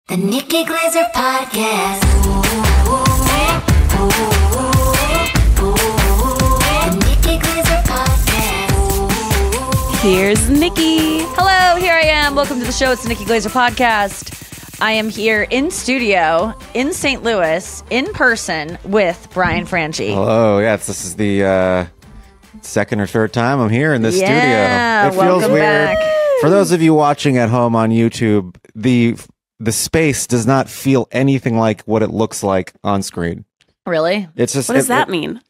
The Nikki Glaser Podcast. The Nikki Glaser Podcast. Here's Nikki. Hello, here I am. Welcome to the show. It's the Nikki Glaser Podcast. I am here in studio in St. Louis, in person, with Brian Franchi. Hello, yes, this is the second or third time I'm here in this studio. It feels welcome weird. back. For those of you watching at home on YouTube, the space does not feel anything like what it looks like on screen. Really? It's just What does that mean?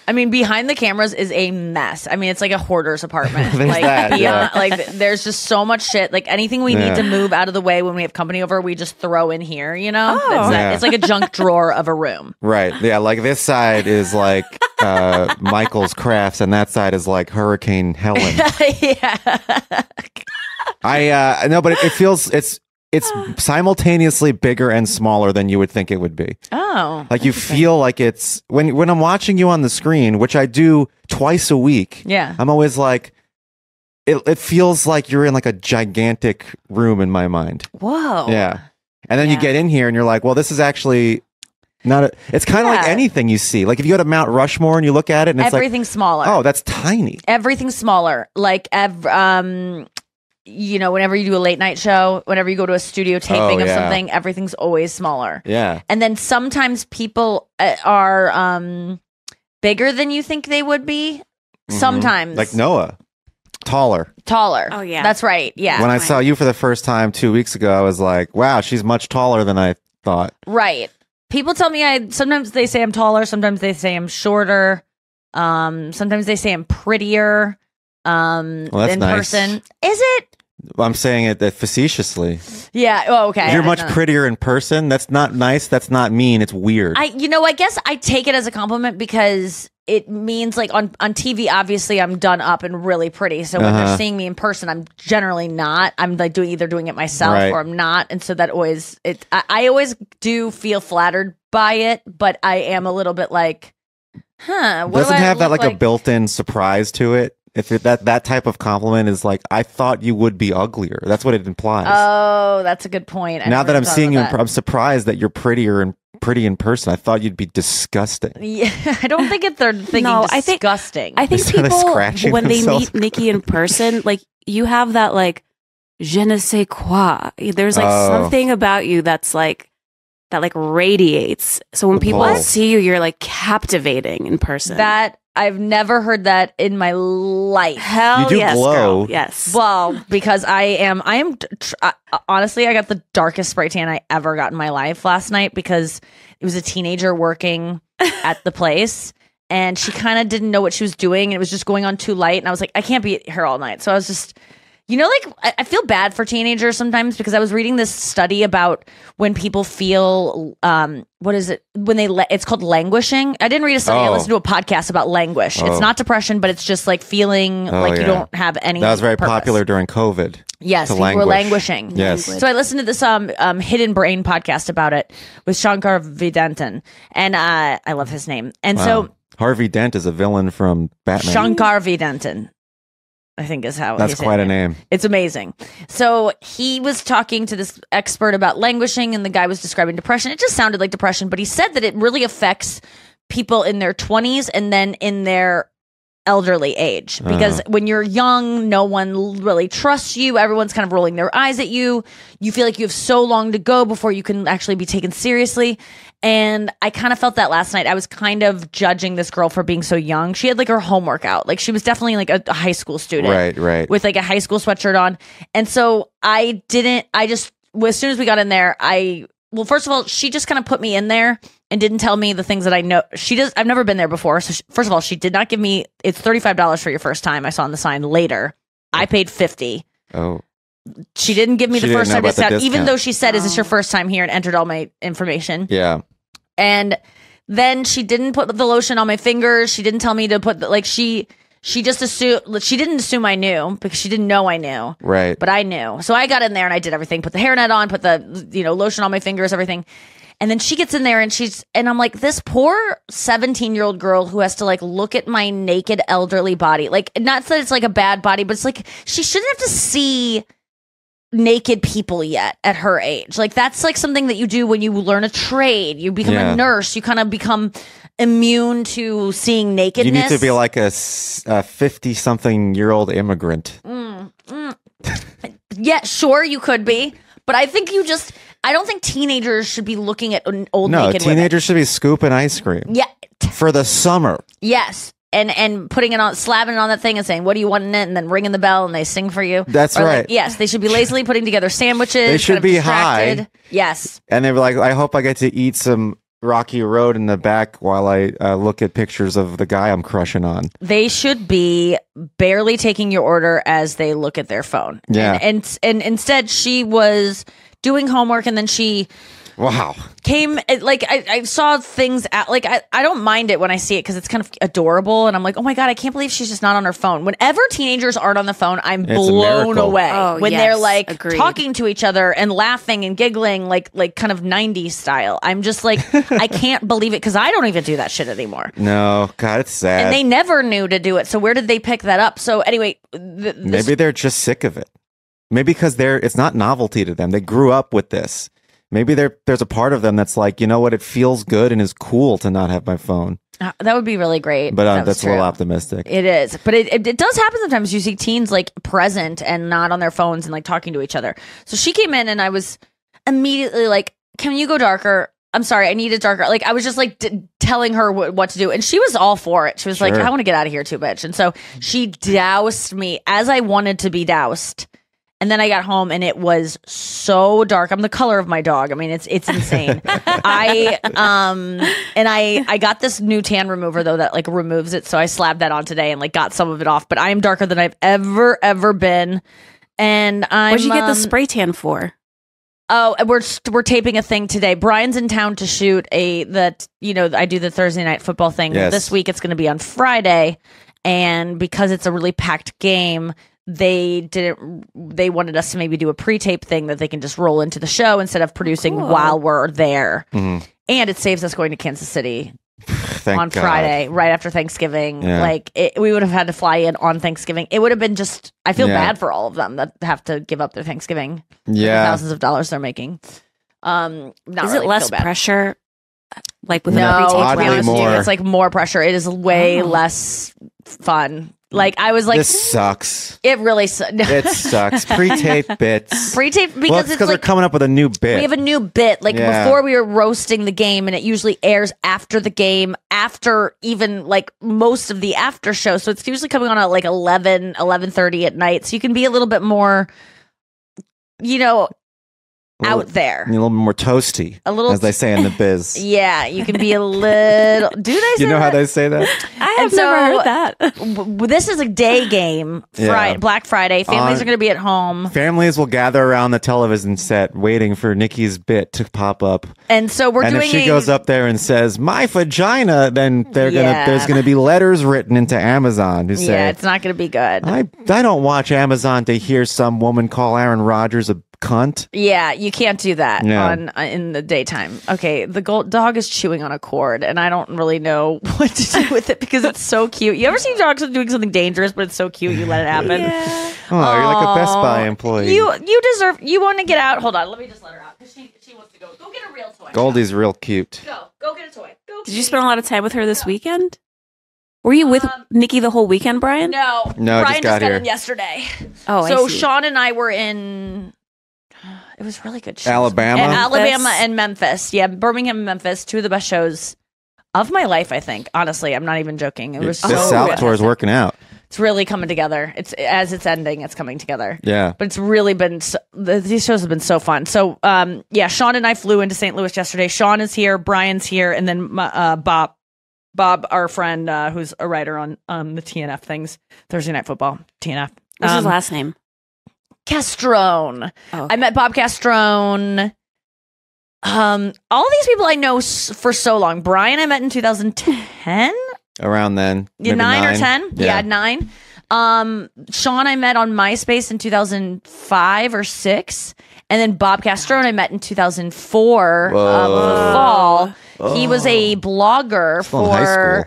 I mean, behind the cameras is a mess. I mean, it's like a hoarder's apartment. There's like, that, yeah. like, there's just so much shit. Like, anything we need to move out of the way when we have company over, we just throw in here, you know? Oh. It's, Yeah. it's like a junk drawer of a room. Right. Yeah, like this side is like Michael's Crafts, and that side is like Hurricane Helen. Yeah. I know, but it feels it's simultaneously bigger and smaller than you would think it would be. Oh. Like you feel like it's when I'm watching you on the screen, which I do twice a week. Yeah. I'm always like, it feels like you're in like a gigantic room in my mind. Whoa. Yeah. And then you Yeah. get in here and you're like, well, this is actually it's kind of like Yeah. anything you see. Like if you go to Mount Rushmore and you look at it and it's Everything's smaller. like, oh, that's tiny. Everything's smaller. Like, you know, whenever you do a late night show, whenever you go to a studio taping of yeah. something, everything's always smaller. Yeah. And then sometimes people are bigger than you think they would be. Sometimes. Like Noah, taller. Taller. Oh, yeah. That's right. Yeah. When I saw you for the first time 2 weeks ago, I was like, wow, she's much taller than I thought. Right. People tell me sometimes they say I'm taller, sometimes they say I'm shorter. Sometimes they say I'm prettier Well, that's in nice. person. Is it? I'm saying it facetiously. Yeah. Oh, okay. You're I much don't know. prettier in person. That's not nice. That's not mean. It's weird. I guess I take it as a compliment because it means like on TV, obviously I'm done up and really pretty. So when they're seeing me in person, I'm generally not. I'm like either doing it myself Right. or I'm not. And so that always, I always do feel flattered by it, but I am a little bit like, what do Doesn't I have that look like a built-in surprise to it. If that type of compliment is like, I thought you would be uglier. That's what it implies. Oh, that's a good point. I now never that I'm thought seeing you, about that. I'm surprised that you're prettier and pretty in person. I thought you'd be disgusting. Yeah, I don't think they're thinking No, I think- disgusting. I think They're people, scratching when they themselves. meet Nikki in person, like you have that like je ne sais quoi. There's like Oh. something about you that's like that like radiates. So when The people pull. see you, you're like captivating in person. that I've never heard that in my life. Hell You do yes, glow. girl. Yes. Well, because I am honestly, I got the darkest spray tan I ever got in my life last night because it was a teenager working at the place and she kind of didn't know what she was doing and it was just going on too light. And I was like, I can't be here all night. So I was just, like I feel bad for teenagers sometimes because I was reading this study about when people feel, what is it? When it's called languishing. I didn't read a study. I Oh. listened to a podcast about languish. Oh. It's not depression, but it's just like feeling like you yeah. don't have any. That was very purpose. popular during COVID. Yes, to people were languish. languishing. Yes. So I listened to this Hidden Brain podcast about it with Shankar Vedantam, and I love his name. And Wow. Harvey Dent is a villain from so Batman. Shankar Vedantam, I think is how That's he's quite a saying it. name. It's amazing. So he was talking to this expert about languishing, and the guy was describing depression. It just sounded like depression, but he said that it really affects people in their 20s and then in their elderly age. Because when you're young, no one really trusts you. Everyone's kind of rolling their eyes at you. You feel like you have so long to go before you can actually be taken seriously. And I kind of felt that last night. I was kind of judging this girl for being so young. She had like her homework out. Like she was definitely like a high school student. Right. With like a high school sweatshirt on. And so as soon as we got in there, well, first of all, she just kind of put me in there and didn't tell me the things that I know. I've never been there before. So first of all, she did not give me, it's $35 for your first time. I saw on the sign later. I paid $50. Oh. She didn't give me She the didn't first know time about the discount, even discount. though she said, is this your first time here, and entered all my information. Yeah. And then she didn't put the lotion on my fingers. She didn't tell me to put she just assumed, she didn't assume I knew because she didn't know I knew. Right. But I knew. So I got in there and I did everything, put the hairnet on, put the, lotion on my fingers, everything. And then she gets in there and I'm like, this poor 17-year-old girl who has to like look at my naked elderly body. Like, not that it's like a bad body, but it's like, she shouldn't have to see naked people yet at her age. Like that's like something that you do when you learn a trade. You become Yeah. a nurse. You kind of become immune to seeing nakedness. You need to be like a 50-something-year-old immigrant. Yeah, sure, you could be. But I think I don't think teenagers should be looking at old No, naked women. teenagers should be scooping ice cream Yeah. for the summer. Yes. And putting it on, slapping it on that thing and saying, "What do you want in it?" And then ringing the bell and they sing for you. That's Or like, right. yes, they should be lazily putting together sandwiches. They should kind of be distracted. high. Yes. And they were like, I hope I get to eat some Rocky Road in the back while I look at pictures of the guy I'm crushing on. They should be barely taking your order as they look at their phone. Yeah. And instead, she was doing homework and then she Wow. came like I saw things at like I don't mind it when I see it because it's kind of adorable and I'm like, oh my god, I can't believe she's just not on her phone. Whenever teenagers aren't on the phone, I'm It's a blown miracle. away. Oh, when yes, they're like agreed. talking to each other and laughing and giggling like kind of 90s style. I'm just like I can't believe it because I don't even do that shit anymore. No, God, it's sad. And they never knew to do it. So where did they pick that up? So anyway, Maybe they're just sick of it. Maybe because it's not novelty to them. They grew up with this. Maybe there's a part of them that's like, you know what? It feels good and is cool to not have my phone. that would be really great. But if that was that's a little true. optimistic. It is, but it does happen sometimes. You see teens like present and not on their phones and like talking to each other. So she came in and I was immediately like, "Can you go darker? I'm sorry, I need it darker." Like I was just like telling her what to do, and she was all for it. She was like, Sure. "I want to get out of here too, bitch." And so she doused me as I wanted to be doused. And then I got home and it was so dark. I'm the color of my dog. I mean, it's insane. I got this new tan remover though that like removes it. So I slabbed that on today and like got some of it off. But I am darker than I've ever been. And What'd you get the spray tan for? Oh, we're taping a thing today. Brian's in town to shoot I do the Thursday night football thing. Yes. This week it's going to be on Friday, and because it's a really packed game, they wanted us to maybe do a pre-tape thing that they can just roll into the show instead of producing Cool. while we're there. Mhm. And it saves us going to Kansas City Thank on God. Friday, right after Thanksgiving. Yeah. Like we would have had to fly in on Thanksgiving. It would have been just. I feel Yeah. bad for all of them that have to give up their Thanksgiving. For the Yeah. thousands of dollars they're making. Not Is really it less feel bad. pressure? Like with No, the to pre-tape be Oddly honest with you, more. it's like more pressure. It is way Oh. less fun. Like I was like, This sucks. it really It sucks. Pre-tape bits. pre-tape because Well, it's because like they're coming up with a new bit. we have a new bit. Like Yeah. before we were roasting the game, and it usually airs after the game, after even like most of the after show. So it's usually coming on at like 11:30 at night. So you can be a little bit more, A little- out there. a little more toasty, A little as they say in the biz. Yeah, you can be a little. Do they say You know how that? they say that? I have And never so- heard that. This is a day game. Yeah. Black Friday. Families On- are going to be at home, Families will gather around the television set waiting for Nikki's bit to pop up. and so we're And doing. if she a, goes up there and says, "My vagina," then Yeah. there's gonna be letters written into Amazon who say, Yeah, it's not going to be good. I don't watch Amazon to hear some woman call Aaron Rodgers a cunt. Yeah, you can't do that Yeah. on in the daytime. Okay, the dog is chewing on a cord, and I don't really know what to do with it because it's so cute. You ever see dogs doing something dangerous, but it's so cute you let it happen? Yeah. Oh, you're like a Best Buy Aw. employee. You deserve. You want to get out? Hold on, let me just let her out because she wants to go. Go get a real toy. Goldie's real cute. Go get a toy. Go. Did you spend a lot of time with her this weekend? Were you with Nikki the whole weekend, Brian? No, No, Brian just got here. in yesterday. Oh, So I see. Sean and I were in. It was really good shows. Alabama? And Alabama Memphis. and Memphis. Yeah, Birmingham and Memphis. Two of the best shows of my life, I think. Honestly, I'm not even joking. It was so This South good. tour is working out. It's really coming together. As it's ending, it's coming together. Yeah. But it's really been these shows have been so fun. So Sean and I flew into St. Louis yesterday. Sean is here, Brian's here, and then Bob, our friend who's a writer on the TNF things, Thursday Night Football, TNF. What's his last name? Castrone. Oh. I met Bob Castrone. All these people I know for so long. Brian I met in 2010. Around then. Maybe 9 or 10. Yeah. Yeah, 9. Sean I met on MySpace in 2005 or 6. And then Bob Castrone I met in 2004 fall. He was a blogger Still in high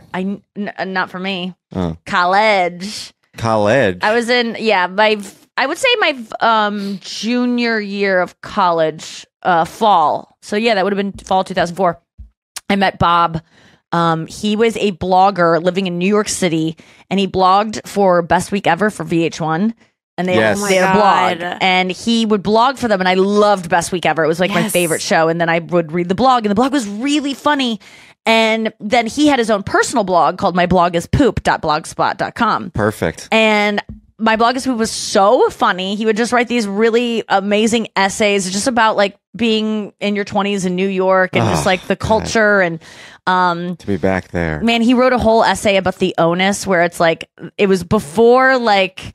for not for me. Oh. College. College. I was in I would say my junior year of college, fall. So yeah, that would have been fall 2004. I met Bob. He was a blogger living in New York City, and he blogged for Best Week Ever for VH1. And they, Yes. they had a Oh blog, my God. and he would blog for them, and I loved Best Week Ever. It was like my Yes. favorite show. And then I would read the blog, and the blog was really funny. And then he had his own personal blog called myblogispoop.blogspot.com. Perfect. And my blog is Poop was so funny. He would just write these really amazing essays just about like being in your 20s in New York and just like the culture. And To be back there. man, he wrote a whole essay about the onus where it's like, it was before like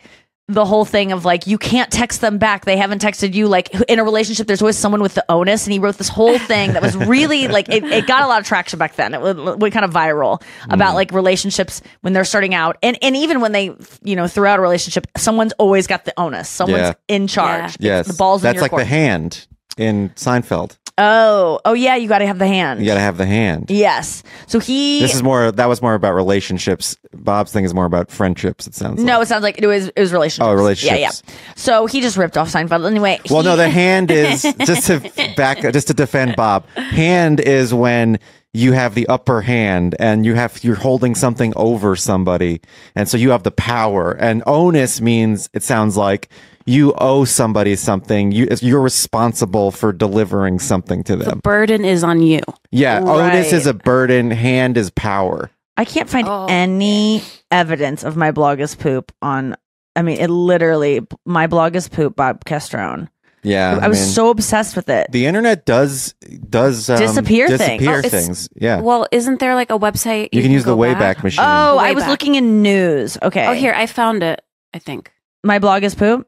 the whole thing of like, you can't text them back. They haven't texted you. Like in a relationship, there's always someone with the onus. And he wrote this whole thing that was really like, it got a lot of traction back then. It went kind of viral about like relationships when they're starting out. And even when they, throughout a relationship, someone's always got the onus. Someone's Yeah. in charge. Yeah. Yes. The ball's in That's your like court. the hand in Seinfeld. Oh yeah. You got to have the hand. You got to have the hand. Yes. So That was more about relationships. Bob's thing is more about friendships, it sounds like. No, it sounds like it was relationships. Oh, relationships. Yeah. So he just ripped off Seinfeld. Anyway. Well, no, the hand is just to defend Bob. Hand is when you have the upper hand and you're holding something over somebody, and so you have the power. And onus means, it sounds like, you owe somebody something. You're responsible for delivering something to The them. burden is on you. Yeah, onus Right. is a burden. Hand is power. I can't find Oh. any evidence of my blog is poop on. I mean, it literally, my blog is poop, Bob Castrone. Yeah, I was mean, so obsessed with it. the internet does Disappear things. disappear Oh, it's- things. Yeah, Well, isn't there like a website you can use the go Wayback back? Machine. Oh, Way I was back. looking in news. Okay. Oh, here, I found it, I think. My blog is poop.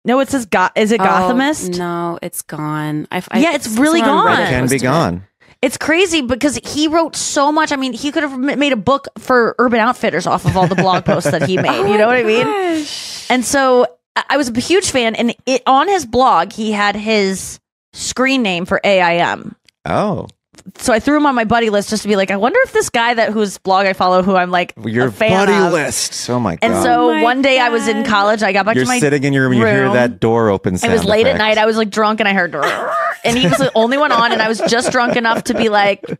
No, it says is it Gothamist? Oh, no, it's gone. Yeah, it's really someone on gone. Reddit It can be posted it. gone. It's crazy because he wrote so much. I mean, he could have made a book for Urban Outfitters off of all the blog posts that he made. You know what I mean? Gosh. And so I was a huge fan. And on his blog, he had his screen name for AIM. Oh, So I threw him on my buddy list just to be like, I wonder if this guy whose blog I follow, who I'm like your a fan buddy of. list. Oh my god! And so Oh my one day I was in God. college. I got back you're to my sitting in your room and you hear room. that door open. It was late at night. I was like drunk and I heard, and he was the only one on, and I was just drunk enough to be like, let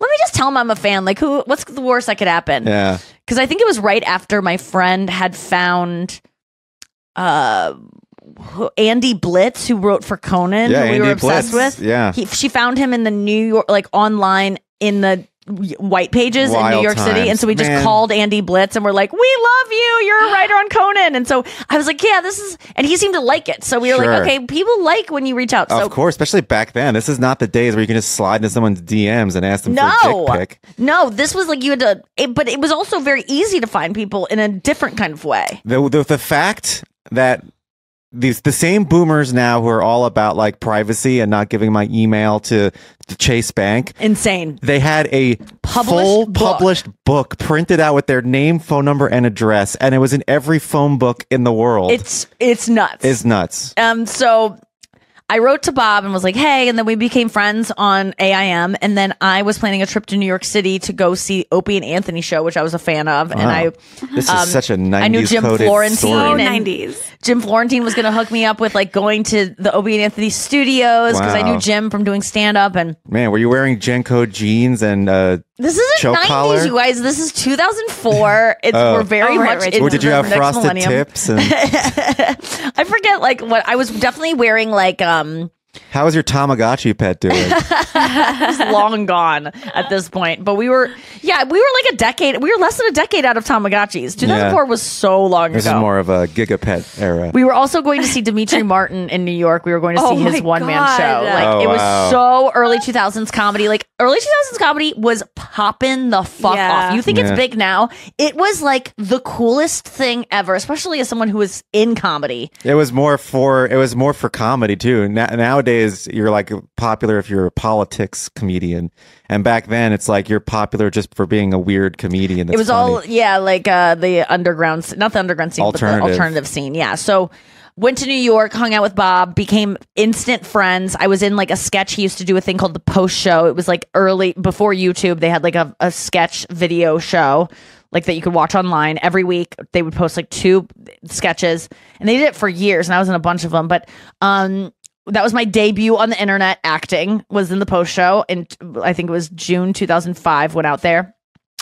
me just tell him I'm a fan. Like, what's the worst that could happen? Yeah. Because I think it was right after my friend had found Andy Blitz, who wrote for Conan, Yeah, who we Andy were obsessed Blitz. with. Yeah. She found him in the New York, like online in the white pages in New Wild York City. times. And so we just Man. called Andy Blitz and we're like, we love you. You're a writer on Conan. And so I was like, yeah, this is, and he seemed to like it. So we were Sure. like, okay, people like when you reach out. So Of course, especially back then. This is not the days where you can just slide into someone's DMs and ask them for a dick pic. No, this was like you had to, but it was also very easy to find people in a different kind of way. The fact that the same boomers now who are all about like privacy and not giving my email to the Chase Bank, Insane. they had a Published book. published book printed out with their name, phone number, and address, and it was in every phone book in the world. It's nuts. It's nuts. So I wrote to Bob and was like, hey, and then we became friends on AIM. And then I was planning a trip to New York City to go see Opie and Anthony show, which I was a fan of. And Wow. This is such a 90s I knew Jim coded Florentine story. Oh, and- 90s. Jim Florentine was going to hook me up with like going to the Opie and Anthony studios because I Wow. knew Jim from doing stand up. And Man, were you wearing Jenko jeans and this isn't Choke 90s, collar? you guys. This is 2004. Oh. We're very Oh, right, much right. into or did you the have next frosted millennium. tips? And I forget like what I was definitely wearing like how was your Tamagotchi pet doing? It's long gone at this point. But we were like a decade. We were less than a decade out of Tamagotchis. 2004 was so long This ago. is more of a Gigapet era. We were also going to see Dimitri Martin in New York. We were going to Oh see his my one-man God. show. Like Oh, it was wow. so early 2000s comedy. Like early 2000s comedy was popping the fuck Yeah. off. You think Yeah. it's big now? It was like the coolest thing ever, especially as someone who was in comedy. It was more for comedy too. Nowadays, you're like popular if you're a politics comedian, and back then it's like you're popular just for being a weird comedian. That's It was funny. all like the underground, not the underground scene, but the alternative scene. Yeah. So went to New York, hung out with Bob, became instant friends. I was in like a sketch. He used to do a thing called the Post Show. It was like early before YouTube. They had like a sketch video show, like that you could watch online every week. They would post like 2 sketches, and they did it for years, and I was in a bunch of them. But that was my debut on the internet. Acting was in the post show, and I think it was June 2005. Went out there.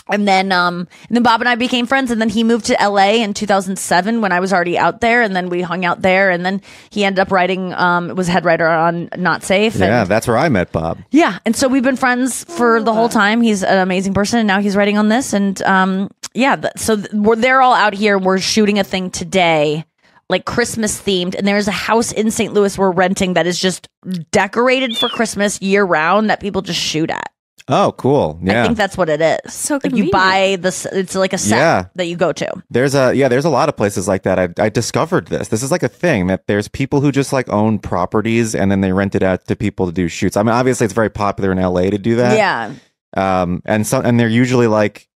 And then Bob and I became friends, and then he moved to LA in 2007 when I was already out there, and then we hung out there, and then he ended up writing, was head writer on Not Safe. Yeah, and, that's where I met Bob. yeah, and so we've been friends for the whole time. He's an amazing person, and now he's writing on this, and they're all out here. We're shooting a thing today, like Christmas themed, and there's a house in St. Louis we're renting that is just decorated for Christmas year round that people just shoot at. Oh, cool. Yeah. I think that's what it is. So like convenient. you buy this, it's like a set that you go to. There's a lot of places like that. I discovered this. This is like a thing that there's people who just like own properties and then they rent it out to people to do shoots. I mean, obviously it's very popular in LA to do that. Yeah. And they're usually like,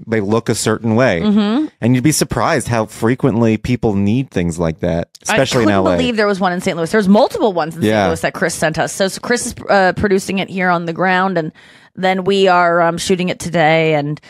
they look a certain way. Mm-hmm. And you'd be surprised how frequently people need things like that, especially in LA. I couldn't believe there was one in St. Louis. There's multiple ones in St. Louis that Chris sent us. So Chris is producing it here on the ground, and then we are shooting it today, and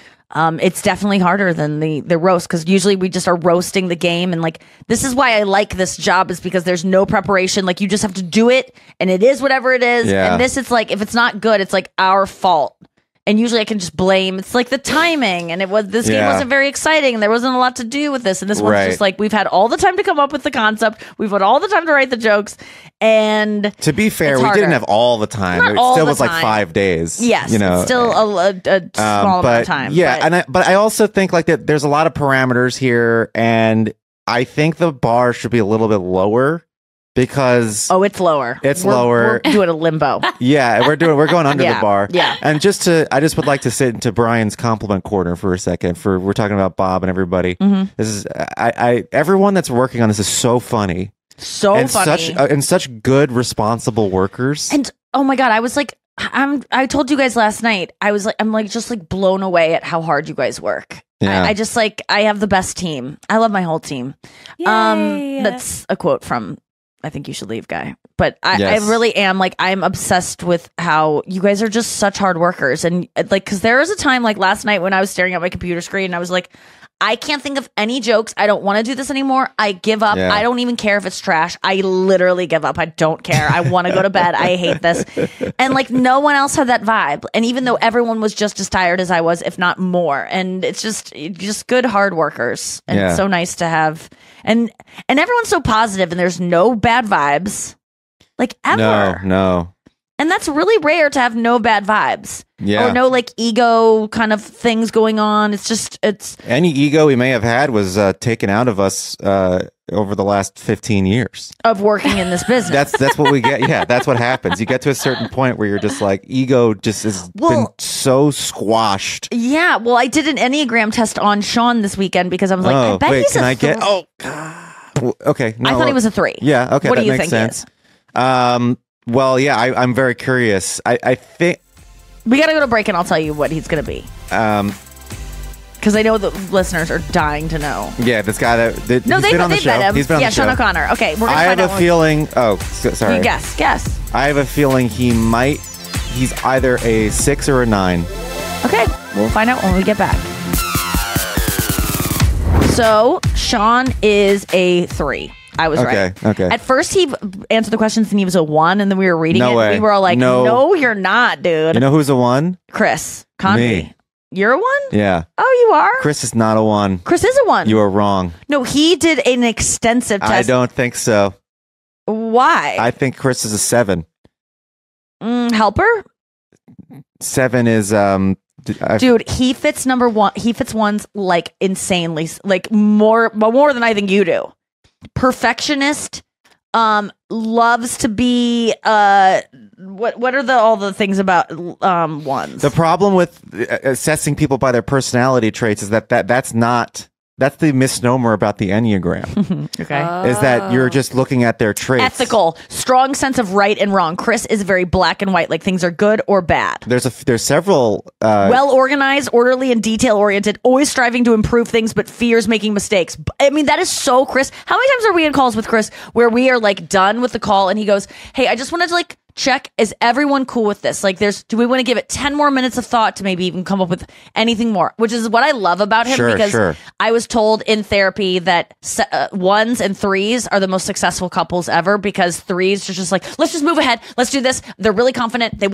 it's definitely harder than the roast, because usually we just are roasting the game, and like this is why I like this job, is because there's no preparation. Like you just have to do it, and it is whatever it is. Yeah. And this, it's like if it's not good, it's like our fault. And usually I can just blame, it's like the timing, and this game wasn't very exciting, and there wasn't a lot to do with this, and this one's just like, we've had all the time to come up with the concept, we've had all the time to write the jokes, and to be fair, we harder. didn't have all the time. Not It all still the was like time. 5 days. yes, you know, it's still a small amount of time. Yeah, but I also think like that there's a lot of parameters here, and I think the bar should be a little bit lower. Because it's lower. It's We're lower. doing a limbo. Yeah, we're going under the bar. Yeah. And I just would like to sit into Brian's compliment corner for a second. We're talking about Bob and everybody. Mm-hmm. This is everyone that's working on this is so funny. So funny. And such good, responsible workers. And oh my God, I was like, I told you guys last night, I'm just like blown away at how hard you guys work. Yeah. I just like, I have the best team. I love my whole team. Yay. That's a quote from I Think You Should Leave guy. But Yes. I really am like, I'm obsessed with how you guys are just such hard workers. And like, because there was a time like last night when I was staring at my computer screen and I was like, I can't think of any jokes. I don't want to do this anymore. I give up. Yeah. I don't even care if it's trash. I literally give up. I don't care. I want to go to bed. I hate this. And like no one else had that vibe. And even though everyone was just as tired as I was, if not more. And it's just good hard workers. And it's so nice to have. And everyone's so positive, and there's no bad vibes. Like ever. No. And that's really rare to have no bad vibes. Yeah. Or no like ego kind of things going on. It's Any ego we may have had was taken out of us over the last 15 years. of working in this business. That's what we get. Yeah, that's what happens. You get to a certain point where you're just like, ego just has been Well- so squashed. Yeah, well, I did an Enneagram test on Sean this weekend because I was like, I bet he's can a I get? th- Oh, God. Okay. No, I thought he was a 3. Yeah. Okay. What that do you makes think he sense. Well, yeah, I'm very curious. I think. We got to go to break and I'll tell you what he's going to be. Because I know the listeners are dying to know. Yeah, this guy that No, he's been on the they've show. met him. He's been on yeah, the show. Sean O'Connor. Okay, we're going to I find have out. a feeling. Oh, sorry. You guess. I have a feeling he's either a 6 or a 9. Okay, we'll find out when we get back. So, Sean is a 3. I was right. Okay. At first, he answered the questions and he was a 1, and then we were reading No it. way. And we were all like, no, you're not, dude. You know who's a 1? Chris Convey. Me. You're a 1? Yeah. Oh, you are? Chris is not a 1. Chris is a 1. You are wrong. No, he did an extensive test. I don't think so. Why? I think Chris is a 7. Helper? 7 is Dude, he fits number 1. He fits ones like insanely, like more than I think you do. Perfectionist, loves to be what are all the things about ones? the problem with assessing people by their personality traits is that's the misnomer about the Enneagram. Okay. Is that you're just looking at their traits. Ethical, strong sense of right and wrong. Chris is very black and white, like things are good or bad. There's several Well organized, orderly, and detail oriented, always striving to improve things, but fears making mistakes. I mean, that is so Chris. How many times are we in calls with Chris where we are like done with the call and he goes, hey, I just wanted to like check. Is everyone cool with this? Like, do we want to give it 10 more minutes of thought to maybe even come up with anything more? Which is what I love about him, because I was told in therapy that ones and threes are the most successful couples ever, because threes are just like, let's just move ahead. Let's do this. They're really confident. They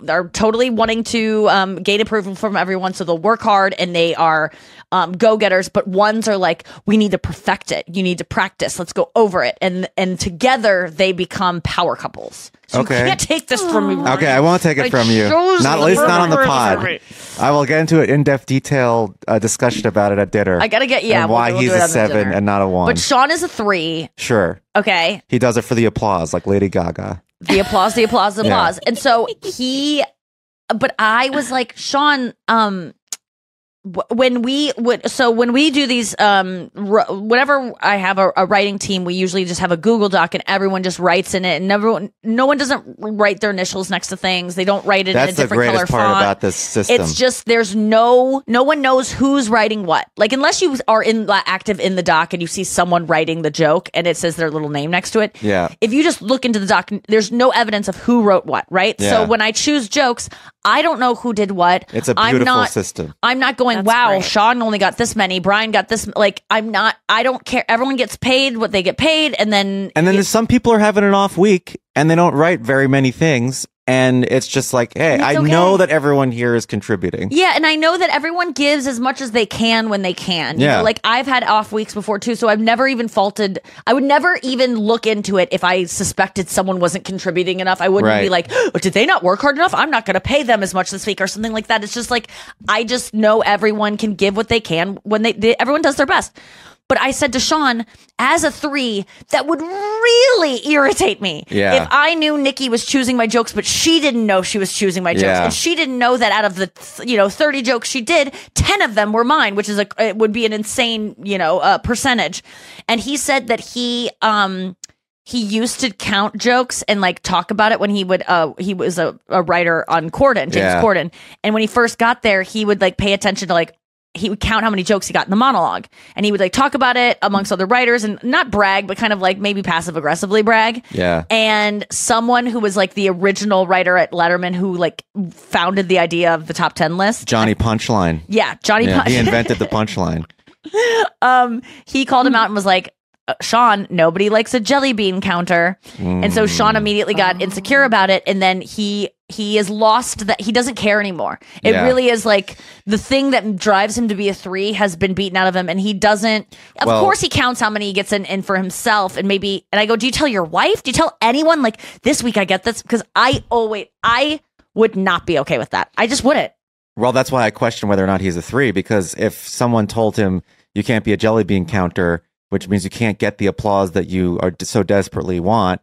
are totally wanting to gain approval from everyone. So they'll work hard and they are go-getters. But ones are like, we need to perfect it. You need to practice. Let's go over it. And together they become power couples. So you can't take this from me. Okay, I won't take it from you. Not, at least not on the pod. I will get into an in-depth detailed discussion about it at dinner. I gotta get and why he's a 7 and not a 1. But Sean is a 3. Sure. Okay. He does it for the applause, like Lady Gaga. The applause. Yeah. And so but I was like, Sean, when we do these, whenever I have a writing team, we usually just have a Google Doc and everyone just writes in it, and no one doesn't write their initials next to things. They don't write it in a different color font. That's the greatest part about this system. It's just, there's no one knows who's writing what. Like, unless you are active in the doc and you see someone writing the joke and it says their little name next to it. Yeah. If you just look into the doc, there's no evidence of who wrote what, right? Yeah. So when I choose jokes, I don't know who did what. It's a beautiful system. I'm not going, That's wow, great. Sean only got this many, Brian got this. Like, I don't care. Everyone gets paid what they get paid. And then there's some people are having an off week and they don't write very many things. And it's just like, hey, I know that everyone here is contributing. Yeah, and I know that everyone gives as much as they can when they can. You know, like, I've had off weeks before too, so I've never even faulted. I would never even look into it if I suspected someone wasn't contributing enough. I wouldn't be like, oh, did they not work hard enough? I'm not going to pay them as much this week or something like that. It's just like, I just know everyone can give what they can when everyone does their best. But I said to Sean, as a 3, that would really irritate me. Yeah. If I knew Nikki was choosing my jokes, but she didn't know she was choosing my jokes. Yeah. And she didn't know that out of the 30 jokes she did, 10 of them were mine, which is it would be an insane, percentage. And he said that he used to count jokes and like talk about it when he was a writer on James Corden. And when he first got there, he would like pay attention to like, he would count how many jokes he got in the monologue, and he would like talk about it amongst other writers and not brag, but kind of like maybe passive aggressively brag. Yeah. And someone who was like the original writer at Letterman who like founded the idea of the top 10 list. Johnny Punchline. Yeah. Johnny Punchline. He invented the punchline. He called him out and was like, Sean, nobody likes a jelly bean counter. And so Sean immediately got insecure about it. And then he has lost that. He doesn't care anymore. It really is like the thing that drives him to be a 3 has been beaten out of him. And he doesn't, of course he counts how many he gets in for himself. And I go, do you tell your wife? Do you tell anyone like this week I get this? Because I would not be okay with that. I just wouldn't. Well, that's why I question whether or not he's a 3, because if someone told him you can't be a jelly bean counter, which means you can't get the applause that you are so desperately want,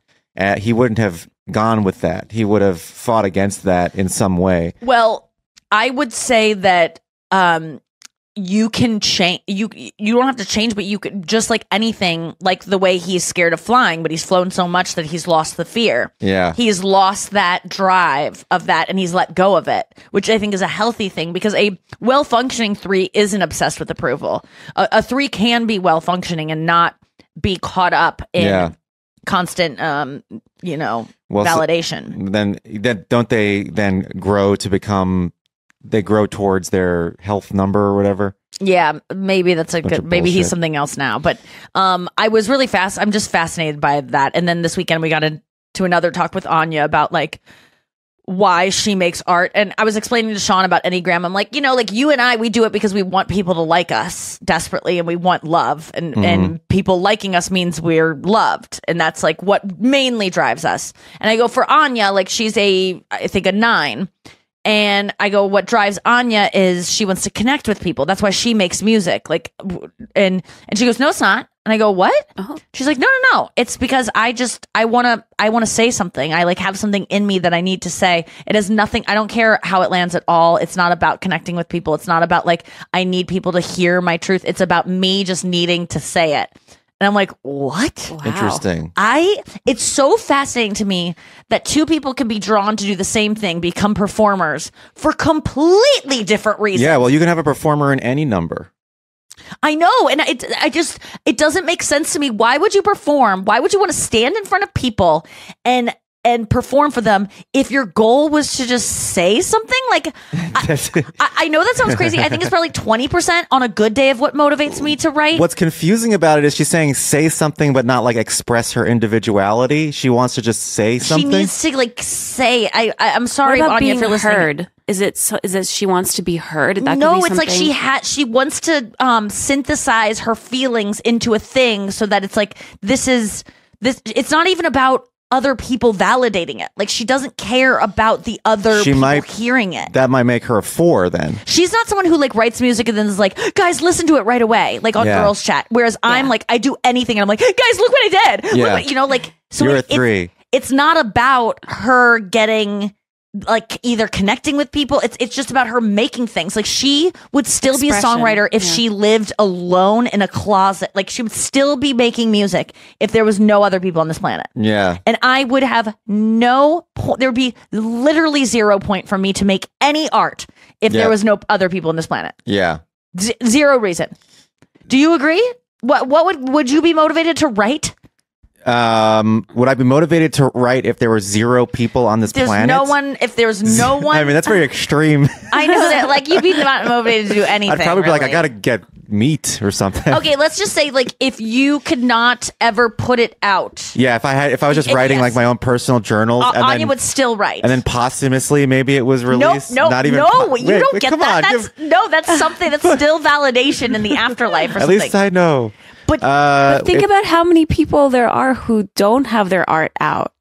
he wouldn't have gone with that. He would have fought against that in some way. Well, I would say that you can change. You don't have to change, but you could, just like anything, like the way he's scared of flying, but he's flown so much that he's lost the fear. Yeah. He's lost that drive of that, and he's let go of it, which I think is a healthy thing, because a well-functioning 3 isn't obsessed with approval. A 3 can be well-functioning and not be caught up in constant, validation. So then don't they then grow to become... They grow towards their health number or whatever. Yeah, maybe that's a good. Maybe he's something else now. But I was really I'm just fascinated by that. And then this weekend we got into another talk with Anya about like why she makes art. And I was explaining to Sean about Enneagram. I'm like, like you and I, we do it because we want people to like us desperately, and we want love, and people liking us means we're loved, and that's like what mainly drives us. And I go, for Anya, like she's I think a 9. And I go, what drives Anya is she wants to connect with people. That's why she makes music. Like, and she goes, no, it's not. And I go, what? Uh-huh. She's like, no. It's because I want to say something. I like have something in me that I need to say. It has nothing. I don't care how it lands at all. It's not about connecting with people. It's not about like, I need people to hear my truth. It's about me just needing to say it. And I'm like, what? Wow. Interesting. It's so fascinating to me that 2 people can be drawn to do the same thing, become performers for completely different reasons. Yeah, well, you can have a performer in any number. I know. And it doesn't make sense to me. Why would you perform? Why would you want to stand in front of people and and perform for them if your goal was to just say something? Like, I know that sounds crazy. I think it's probably 20% on a good day of what motivates me to write. What's confusing about it is she's saying say something, but not like express her individuality. She wants to just say something. She needs to like say. I'm sorry, What about Anya, being if you're listening. heard? Is it she wants to be heard? That No, could be it's like something. she wants to synthesize her feelings into a thing so that it's like this. It's not even about other people validating it. Like she doesn't care about the other people hearing it. That might make her a 4 then. She's not someone who like writes music and then is like, guys, listen to it right away, like on Girls Chat. Whereas I'm like, I do anything and I'm like, guys, look what I did. Yeah. Look what, like, so You're a 3. It's not about her getting like either connecting with people. It's just about her making things. Like she would still be a songwriter if she lived alone in a closet. Like she would still be making music if there was no other people on this planet. Yeah. And I would have no point. There would be literally 0 point for me to make any art if there was no other people on this planet. Yeah. Zero reason. Do you agree? What would you be motivated to write? Would I be motivated to write if there were 0 people on this planet? If there's no one. I mean, that's very extreme. I know that, like, you'd be not motivated to do anything. I'd probably be like, really. I gotta get meat or something. Okay, let's just say, like, if you could not ever put it out. Yeah, if I was just writing like my own personal journals, and Anya then, would still write. and then posthumously maybe it was released. No, Not even you don't get come that. on, That's something that's still validation in the afterlife or at something. least I know. But Think about how many people there are who don't have their art out.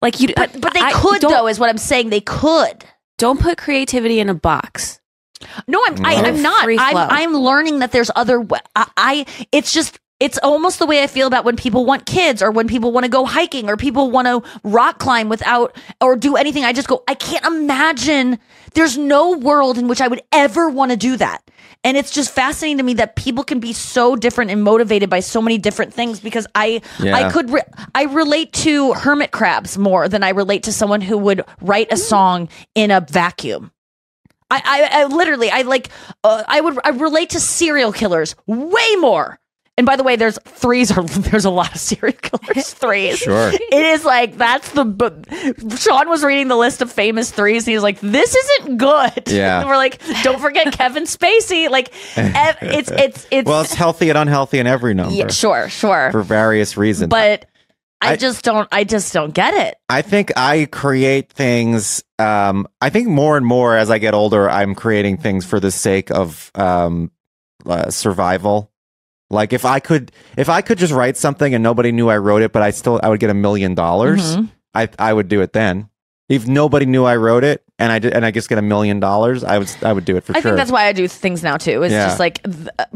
Like you, but they could though, is what I'm saying. They could. Don't put creativity in a box. No, I'm not. Free flow. I'm learning that there's other. It's almost the way I feel about when people want kids or when people want to go hiking or people want to rock climb without or do anything. I just go, I can't imagine. There's no world in which I would ever want to do that. And it's just fascinating to me that people can be so different and motivated by so many different things because I relate to hermit crabs more than I relate to someone who would write a song in a vacuum. I relate to serial killers way more. And by the way, there's a lot of serial killers. 3s. Sure. It is like, Sean was reading the list of famous 3s. And he was like, this isn't good. Yeah. And we're like, don't forget Kevin Spacey. Like, it's. Well, it's healthy and unhealthy in every number. Yeah, sure. For various reasons. But I just don't get it. I think I create things. I think more and more as I get older, I'm creating things for the sake of survival. Like if I could just write something and nobody knew I wrote it, but I would get $1 million. Mm-hmm. I would do it then. If nobody knew I wrote it and I just get $1 million, I would do it for sure. I think that's why I do things now too. It's just like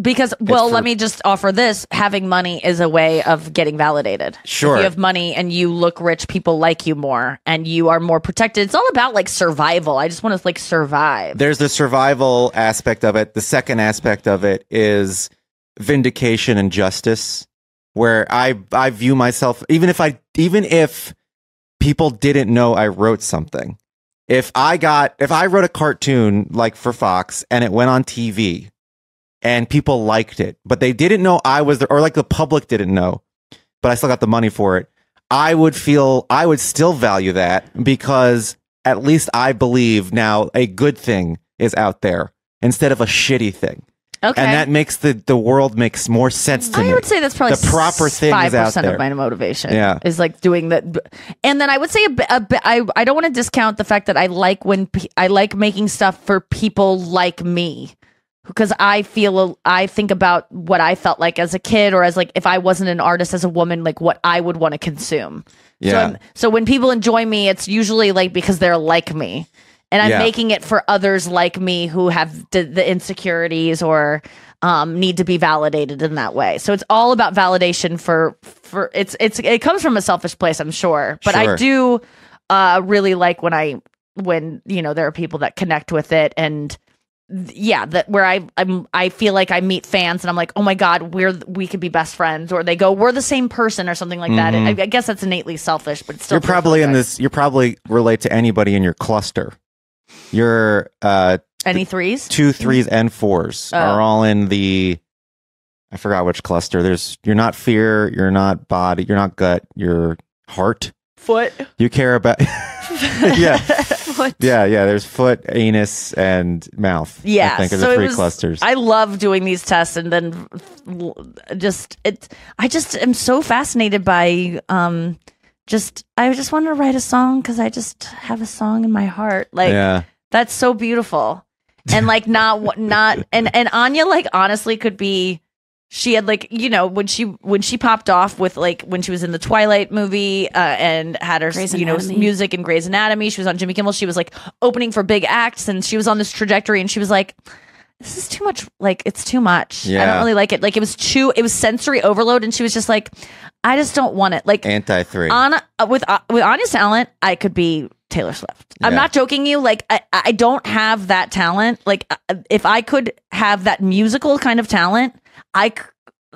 because let me just offer this: having money is a way of getting validated. Sure, if you have money and you look rich, people like you more, and you are more protected. It's all about like survival. I just want to like survive. There's the survival aspect of it. The second aspect of it is vindication and justice, where I view myself even if people didn't know I wrote something. If I wrote a cartoon like for Fox and it went on TV and people liked it, but they didn't know I was there, or like the public didn't know, but I still got the money for it, I would still value that because at least I believe now a good thing is out there instead of a shitty thing. Okay. And that makes the world makes more sense to me. I would say that's probably the proper thing is out 5% there. of my motivation. Yeah. Is like doing that. And then I would say I don't want to discount the fact that I like I like making stuff for people like me. Because I think about what I felt like as a kid, or as like if I wasn't an artist as a woman, like what I would want to consume. Yeah. So when people enjoy me, it's usually like because they're like me. And I'm making it for others like me who have the insecurities or need to be validated in that way. So it's all about validation for it comes from a selfish place, I'm sure. But Sure. I do really like when there are people that connect with it, and that where I feel like I meet fans and I'm like, oh my God, we could be best friends, or they go, we're the same person, or something like that. I guess that's innately selfish, but it's still You're probably relate to anybody in your cluster. Your any 3s? 2, 3s, and 4s are all in the. I forgot which cluster. You're not fear. You're not body. You're not gut. You're heart. Foot. You care about yeah. Yeah. There's foot, anus, and mouth. Yeah, I think are so the it three was- clusters. I love doing these tests, and then I just am so fascinated by I just want to write a song because I just have a song in my heart. Like yeah. that's so beautiful, and like not and Anya like honestly could be. She had like when she popped off with like when she was in the Twilight movie and had her Grey's Anatomy. music in Grey's Anatomy. She was on Jimmy Kimmel. She was like opening for big acts, and she was on this trajectory. And she was like, "This is too much. Like it's too much. I Yeah. don't really like it. Like it was sensory overload." And she was just like, "I just don't want it." Like Anti-3. with Anya's talent, I could be Taylor Swift. I'm Yeah. not joking you. Like I don't have that talent. Like if I could have that musical kind of talent,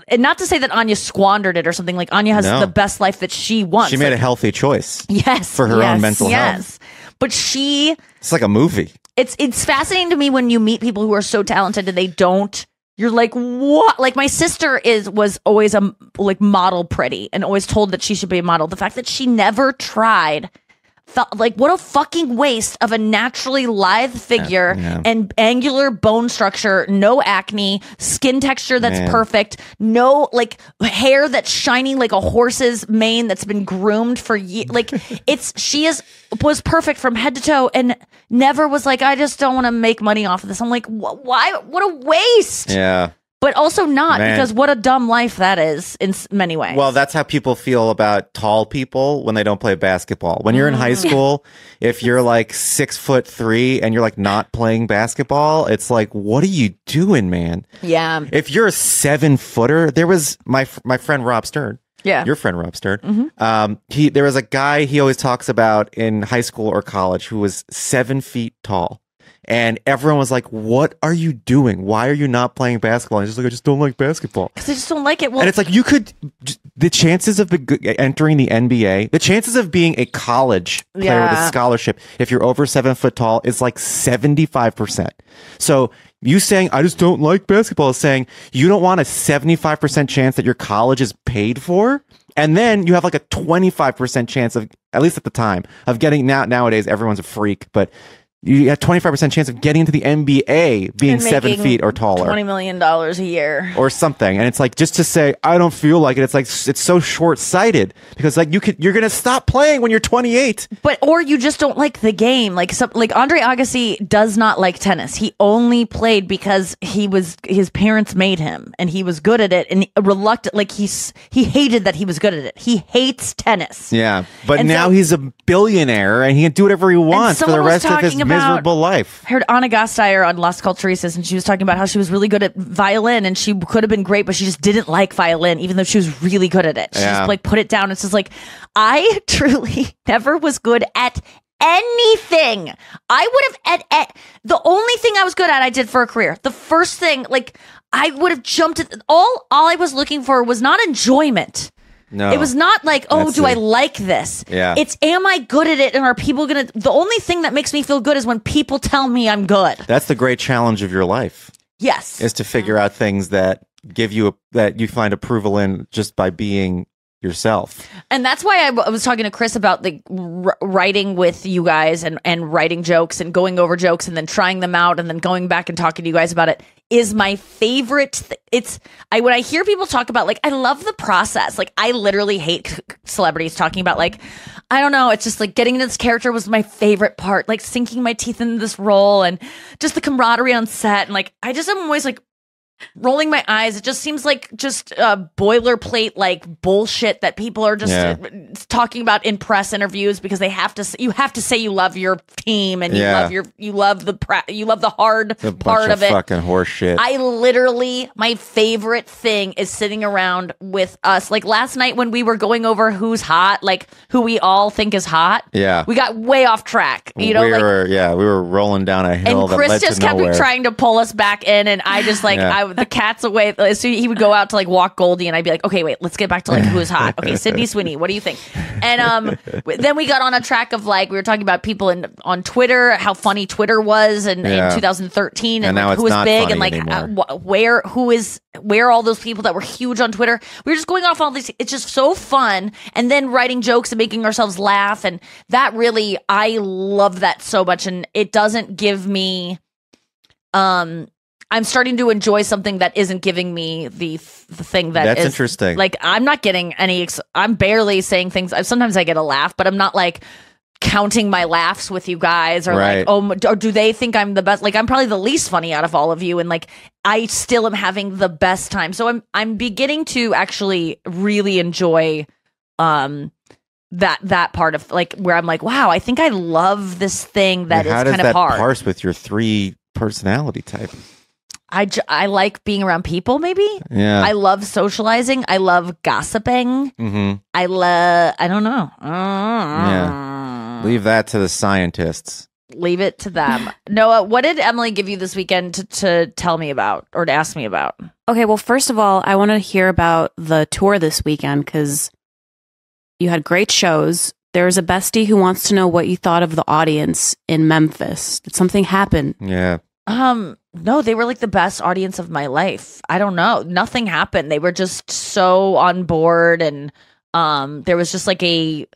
and not to say that Anya squandered it or something. Like Anya has No. the best life that she wants. She made a Like, healthy choice yes for her own mental health. Yes, but It's like a movie. it's fascinating to me when you meet people who are so talented and they don't. You're like, what? Like my sister was always a like model pretty and always told that she should be a model. The fact that she never tried felt like what a fucking waste of a naturally lithe figure Yeah. and angular bone structure, no acne, skin texture that's Man. perfect, no like hair that's shiny like a horse's mane that's been groomed for years. Like was perfect from head to toe and never was like, I just don't want to make money off of this. I'm like, why? What a waste. Yeah. But also not Man. because what a dumb life that is in many ways. Well, that's how people feel about tall people when they don't play basketball. When you're in high school, if you're like 6'3" and you're like not playing basketball, it's like, what are you doing, man? yeah. If you're a 7-footer, there was my friend Rob Stern. Yeah. Your friend Rob Stern. There was a guy he always talks about in high school or college who was 7 feet tall. And everyone was like, what are you doing? Why are you not playing basketball? And he's just like, I just don't like basketball. Because I just don't like it. Well, And it's like the chances of entering the NBA, the chances of being a college player with a Yeah. scholarship, if you're over 7 foot tall, is like 75%. So you saying, I just don't like basketball is saying you don't want a 75% chance that your college is paid for. And then you have like a 25% chance of, at least at the time, of getting nowadays, everyone's a freak, but you have 25% chance of getting into the NBA being and 7 making feet or taller. $20 million a year. Or something, and it's like just to say I don't feel like it. It's like it's so short-sighted because like you're gonna stop playing when you're 28. But or you just don't like the game. Like Andre Agassi does not like tennis. He only played because his parents made him, and he was good at it. And reluctant, like he hated that he was good at it. He hates tennis. Yeah, but And now so- he's a billionaire and he can do whatever he wants for the someone was rest of his talking about- miserable life. I heard Anna Gasteyer on Las Culturistas, and she was talking about how she was really good at violin, and she could have been great, but she just didn't like violin, even though she was really good at it. She Yeah. just like put it down. It's just like, I truly never was good at anything. I would have at the only thing I was good at, I did for a career. The first thing, like I would have jumped at all I was looking for was not enjoyment. No, It was not like, oh, That's do I it. like this? Yeah. It's, am I good at it? And are people going to, the only thing that makes me feel good is when people tell me I'm good. That's the great challenge of your life Yes. is to figure out things that give you that you find approval in just by being yourself. And that's why I was talking to Chris about the writing with you guys and writing jokes and going over jokes and then trying them out and then going back and talking to you guys about it is my favorite. When I hear people talk about, like, I love the process. Like, I literally hate celebrities talking about, like, I don't know. It's just like getting into this character was my favorite part, like sinking my teeth into this role and just the camaraderie on set. And like, I just am always like, rolling my eyes. It just seems like just boilerplate like bullshit that people are just talking about in press interviews because they have to. You have to say you love your team and you love the hard It's a bunch part of it. fucking horse shit. I literally, my favorite thing is sitting around with us. Like last night when we were going over who's hot, like who we all think is hot. Yeah. we got way off track. You know, we like, were rolling down a hill and that Chris led just to kept nowhere. trying to pull us back in, and I just like Yeah. I the cat's away. So he would go out to like walk Goldie, and I'd be like, okay, wait, let's get back to like who's hot. Okay, Sydney Sweeney, what do you think? And then we got on a track of like we were talking about people on Twitter, how funny Twitter was, and in 2013, and now like, it's who was not big, funny and like anymore. where all those people that were huge on Twitter. We were just going off all these. It's just so fun, and then writing jokes and making ourselves laugh, and that really, I love that so much, and it doesn't give me. I'm starting to enjoy something that isn't giving me the thing That's interesting. Like, I'm not getting any. I'm barely saying things. Sometimes I get a laugh, but I'm not like counting my laughs with you guys, or like, or do they think I'm the best? Like, I'm probably the least funny out of all of you, and like, I still am having the best time. So I'm beginning to actually really enjoy that part of like where I'm like, wow, I think I love this thing that is kind of hard. How does that parse with your 3 personality type? I like being around people, maybe. Yeah. I love socializing. I love gossiping. Mm-hmm. I don't know. Yeah. Leave that to the scientists. Leave it to them. Noah, what did Emily give you this weekend to tell me about or to ask me about? Okay, well, first of all, I want to hear about the tour this weekend because you had great shows. There's a bestie who wants to know what you thought of the audience in Memphis. Did something happen? Yeah. No, they were like the best audience of my life. I don't know. Nothing happened. They were just so on board, and there was just like you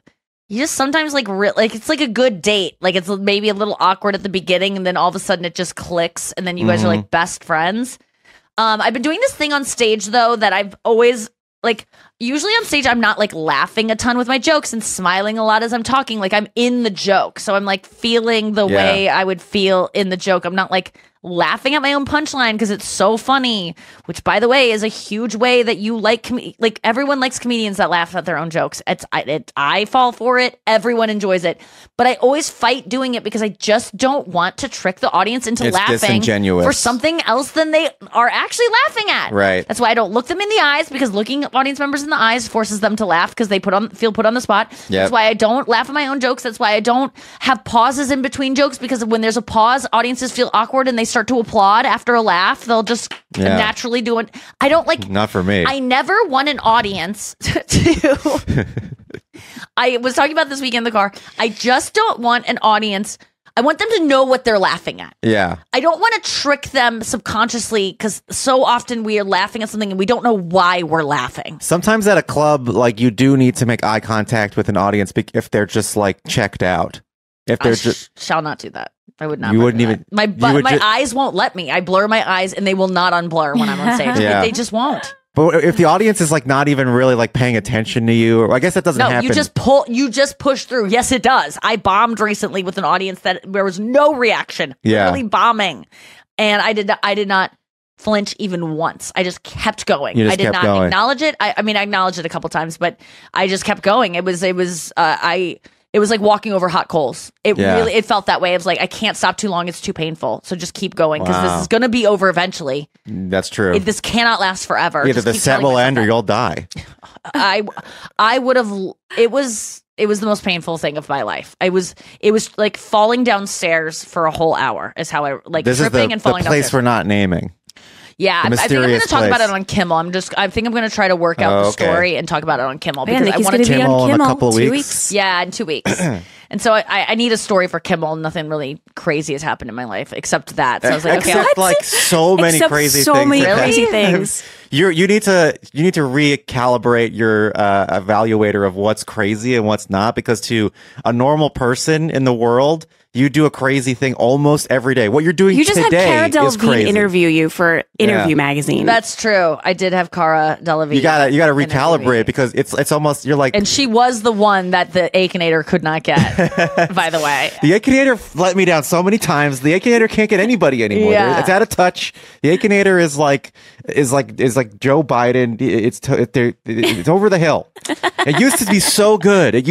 just sometimes like like it's like a good date. Like it's maybe a little awkward at the beginning, and then all of a sudden it just clicks, and then you guys are like best friends. I've been doing this thing on stage though that I've always like. Usually on stage, I'm not like laughing a ton with my jokes and smiling a lot as I'm talking. Like I'm in the joke, so I'm like feeling the way I would feel in the joke. I'm not like laughing at my own punchline because it's so funny, which by the way is a huge way that you like like everyone likes comedians that laugh at their own jokes. I fall for it. Everyone enjoys it, but I always fight doing it because I just don't want to trick the audience into laughing disingenuous. For something else than they are actually laughing at. Right. That's why I don't look them in the eyes, because looking audience members in the eyes forces them to laugh because they feel put on the spot. Yep. That's why I don't laugh at my own jokes. That's why I don't have pauses in between jokes, because when there's a pause, audiences feel awkward and they start to applaud after a laugh. They'll just naturally do it. I don't like. Not for me. I never want an audience to. I was talking about this week in the car. I just don't want an audience. I want them to know what they're laughing at. Yeah. I don't want to trick them subconsciously, because so often we are laughing at something and we don't know why we're laughing. Sometimes at a club, like you do need to make eye contact with an audience if they're just like checked out. If they're shall not do that. I would not. You wouldn't even. My eyes won't let me. I blur my eyes and they will not unblur when I'm on stage. Yeah. They just won't. But if the audience is like not even really like paying attention to you, or I guess that doesn't happen. You just push through. Yes, it does. I bombed recently with an audience that there was no reaction. Yeah. Literally bombing. And I did not flinch even once. I just kept going. I did not acknowledge it. I mean, I acknowledged it a couple times, but I just kept going. It was like walking over hot coals. It felt that way. It was like, I can't stop too long. It's too painful. So just keep going, because this is going to be over eventually. That's true. This cannot last forever. Either the set will end or you'll die. I would have. It was the most painful thing of my life. It was like falling downstairs for a whole hour is how I like this tripping and falling the place downstairs. we're not naming. Yeah, I think I'm going to talk about it on Kimmel. I think I'm going to try to work out the story and talk about it on Kimmel, because I want to be on Kimmel in a couple of 2 weeks. Yeah, in 2 weeks. And so I need a story for Kimmel. Nothing really crazy has happened in my life except that. So I was like, okay, except like so many crazy things. You need to recalibrate your evaluator of what's crazy and what's not, because to a normal person in the world, you do a crazy thing almost every day. What you're doing today is crazy. You just had Cara Delevingne interview you for Interview Magazine. That's true. I did have Cara Delevingne. You gotta recalibrate, because it's almost, you're like, and she was the one that the Akinator could not get. By the way, the Akinator let me down so many times. The Akinator can't get anybody anymore. Yeah. It's out of touch. The Akinator is like Joe Biden. It's over the hill. It used to be so good. The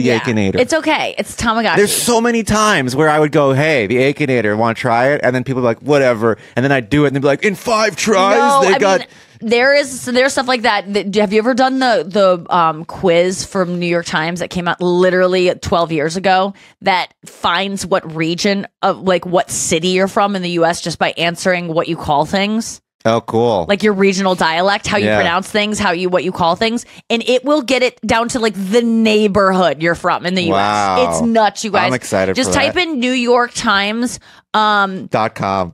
Akinator. It's okay. It's Tamagotchi. There's so many times where I would go, hey, the Akinator, want to try it? And then people would be like, whatever. And then I'd do it, and they'd be like, in 5 tries, there's stuff like that. Have you ever done the quiz from New York Times that came out literally 12 years ago that finds what region of, like, what city you're from in the U.S. just by answering what you call things? Oh, cool. like your regional dialect, how you pronounce things, what you call things, and it will get it down to like the neighborhood you're from in the U.S. Wow. It's nuts, you guys. I'm excited. Just type in New York Times .com. .com.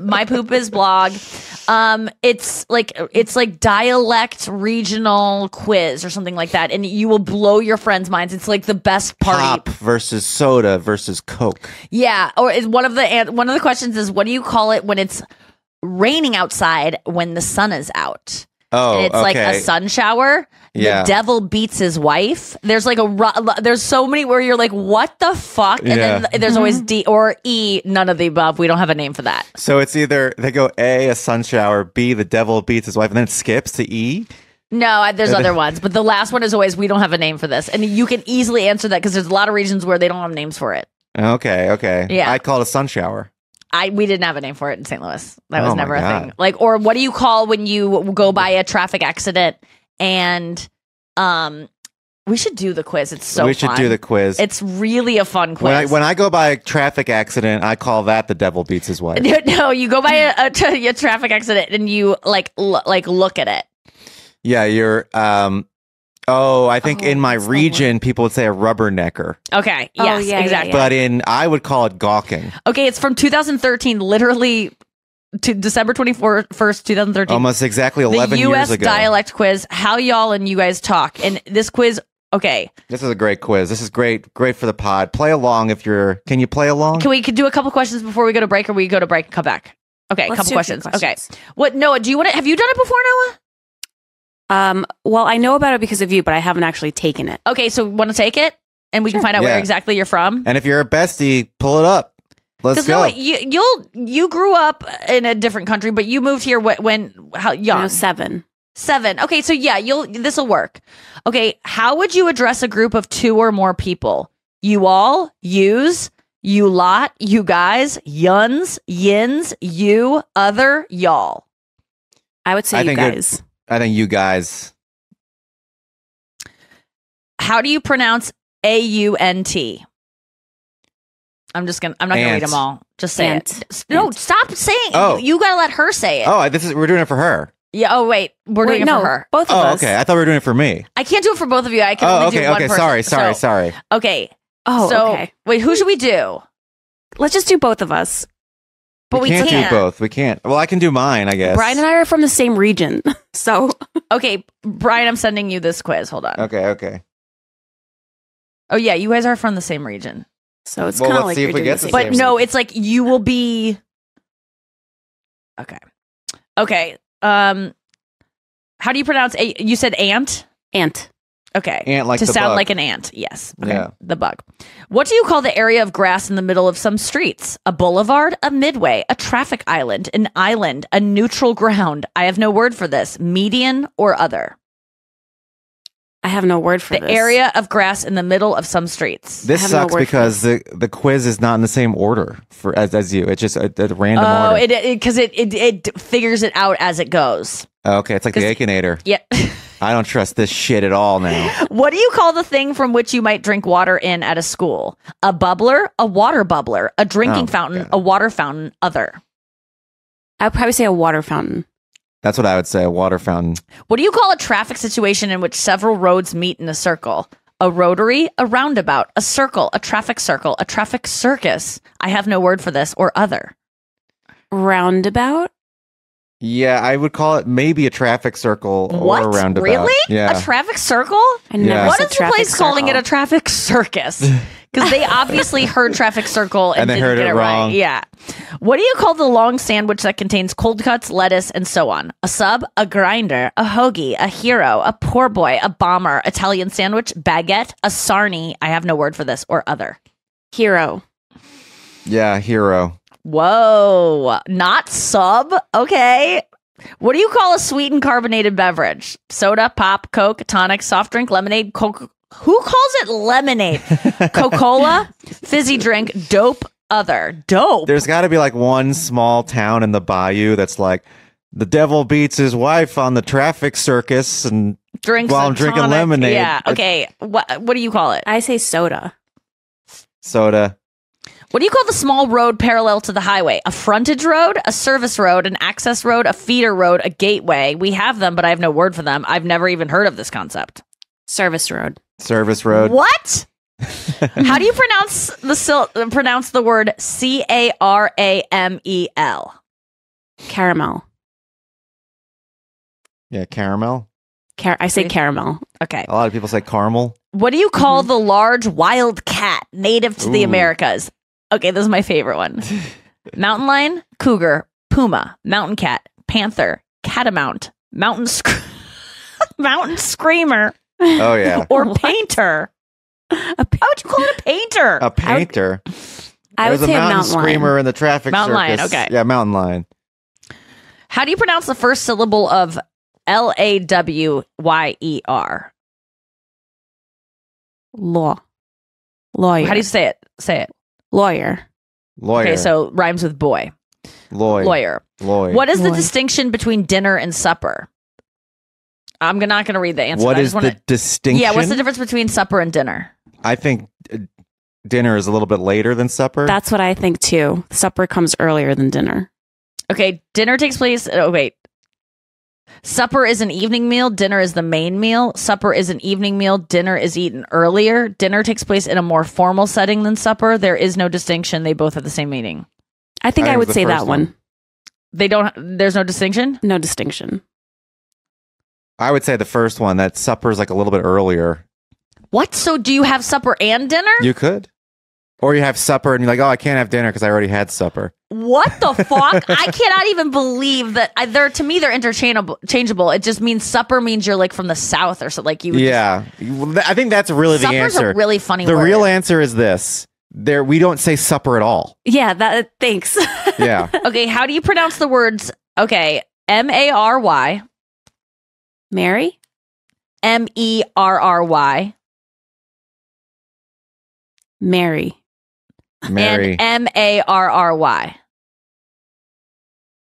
My poop is blog. It's like dialect regional quiz or something like that, and you will blow your friends' minds. It's like the best party. Pop versus soda versus Coke. Yeah, or one of the questions is, what do you call it when it's raining outside when the sun is out? Oh, and it's like a sun shower. Yeah. The devil beats his wife. There's like there's so many where you're like, what the fuck? And then there's always D or E, none of the above. We don't have a name for that. So it's either they go A, a sun shower, B, the devil beats his wife, and then it skips to E. No, there's other ones, but the last one is always, we don't have a name for this. And you can easily answer that because there's a lot of regions where they don't have names for it. Okay. Yeah. I call it a sun shower. We didn't have a name for it in St. Louis. That was Oh my never a God. thing. Like, or what do you call when you go by a traffic accident and we should do the quiz. It's so We should fun. do the quiz. It's really a fun quiz. When I go by a traffic accident, I call that the devil beats his wife. No, you go by a traffic accident and you like look at it. Yeah, you're I think in my region people would say a rubbernecker. Okay. Oh, Yes, yeah, exactly. But I would call it gawking. Okay, it's from 2013, literally to December 1st, 2013. Almost exactly 11 the years U.S. ago. dialect quiz. How y'all and you guys talk. And this quiz, okay. This is a great quiz. This is great for the pod. Play along if you're. Can you play along? Can we do a couple questions before we go to break, or we go to break and come back? Okay, a Let's couple do a few questions. questions. Okay. What, Noah, do you want to, have you done it before, Noah? Well, I know about it because of you, but I haven't actually taken it. Okay, so want to take it? And we can find out where Yeah. exactly you're from? And if you're a bestie, pull it up. Let's Because go. Noah, you grew up in a different country, but you moved here how young? 7. 7. Okay, so yeah, this will work. Okay, how would you address a group of 2 or more people? You all, yous, you lot, you guys, yuns, yins, you, other, y'all. I would say I you think guys. I think you guys. How do you pronounce AUNT? I'm not gonna read Ant. them all. Just say Ant. it. No, stop saying it. Oh. You gotta let her say it. Oh, we're doing it for her. Yeah. Oh wait, we're doing it no, for her. both of Oh, us. okay. I thought we were doing it for me. I can't do it for both of you. I can Oh, only do okay. one Okay. person. Sorry. Okay. Oh, So okay. wait, who should we do? Let's just do both of us. But we can't can't. do both. We can't. Well, I can do mine, I guess. Brian and I are from the same region, so Okay, Brian, I'm sending you this quiz. Hold on. Okay. Oh yeah, you guys are from the same region. it's kind Well, of let's like see if you're we doing get the the same But same no, region. it's like you will be. Okay. How do you pronounce? You said ant. ant. Okay. Ant like to the sound bug. like an ant. Yes. Okay. Yeah. The bug. What do you call the area of grass in the middle of some streets? A boulevard, a midway, a traffic island, a neutral ground. I have no word for this. Median or other. I have no word for The this. area of grass in the middle of some streets. This I have no sucks word for because the quiz is not in the same order as you. It's just a random Oh, order. because it figures it out as it goes. Okay, it's like the 'cause- Akinator. Yeah. I don't trust this shit at all now. What do you call the thing from which you might drink water in at a school? A bubbler, a water bubbler, a drinking Oh, fountain, God. a water fountain, other. I'd probably say a water fountain. That's what I would say. A water fountain. What do you call a traffic situation in which several roads meet in a circle? A rotary, a roundabout, a circle, a traffic circus. I have no word for this, or other. Roundabout. Yeah, I would call it maybe a traffic circle What? or a roundabout. Really? Yeah. A traffic circle? I never Yeah. What said is the traffic place calling it a circle. traffic circus? Because they obviously heard traffic circle and And they didn't heard get it it wrong. right. Yeah. What do you call the long sandwich that contains cold cuts, lettuce, and so on? A sub, a grinder, a hoagie, a hero, a poor boy, a bomber, Italian sandwich, baguette, a sarnie. I have no word for this, or other. Hero. Yeah, hero. Whoa, not sub. Okay. What do you call a sweetened carbonated beverage? Soda, pop, Coke, tonic, soft drink, lemonade, Coke. Who calls it lemonade? Coca-Cola, fizzy drink, dope, other. Dope. There's got to be like one small town in the bayou that's like, the devil beats his wife on the traffic circus and Drinks while a I'm drinking tonic. lemonade. Yeah. Okay. What do you call it? I say soda. soda. What do you call the small road parallel to the highway? A frontage road, a service road, an access road, a feeder road, a gateway. We have them, but I have no word for them. I've never even heard of this concept. Service road. Service road. What? How do you pronounce the word caramel? Caramel. Yeah, caramel. I say caramel. Okay. A lot of people say caramel. What do you call the large wild cat native to the Ooh. Americas? Okay, this is my favorite one. Mountain lion, cougar, puma, mountain cat, panther, catamount, mountain screamer, Oh yeah, or painter. How would you call it a painter? a painter. I would There's say a a mountain mountain screamer lion. in the traffic Mountain lion, circus. okay. Yeah, mountain lion. How do you pronounce the first syllable of Lawyer? Lawyer. How do you say it? Say it. Lawyer. Lawyer. Okay, so rhymes with boy. Lawyer. What is the Lloyd. distinction between dinner and supper? I'm not going to read the answer. What I is just the wanna- distinction? Yeah, what's the difference between supper and dinner? I think dinner is a little bit later than supper. That's what I think too. Supper comes earlier than dinner. Okay, dinner takes place. Oh, wait. Supper is an evening meal. Dinner is the main meal. Supper is an evening meal. Dinner is eaten earlier. Dinner takes place in a more formal setting than supper. There is no distinction. They both have the same meaning. I think I I think would the say first that one. They don't. There's no distinction. No distinction. I would say the first one. That supper is like a little bit earlier. What? So do you have supper and dinner? You could, or you have supper and you're like, oh, I can't have dinner because I already had supper. What the fuck? I cannot even believe that. To me, they're interchangeable. It just means supper means you're like from the south or something. Like you. Would Yeah, I think that's really the Supper's answer. a really funny The word. real answer is this: we don't say supper at all. Yeah, that thanks. Yeah, Okay, how do you pronounce the words? Okay, Mary, Mary? Merry, Mary. Mary. and Marry.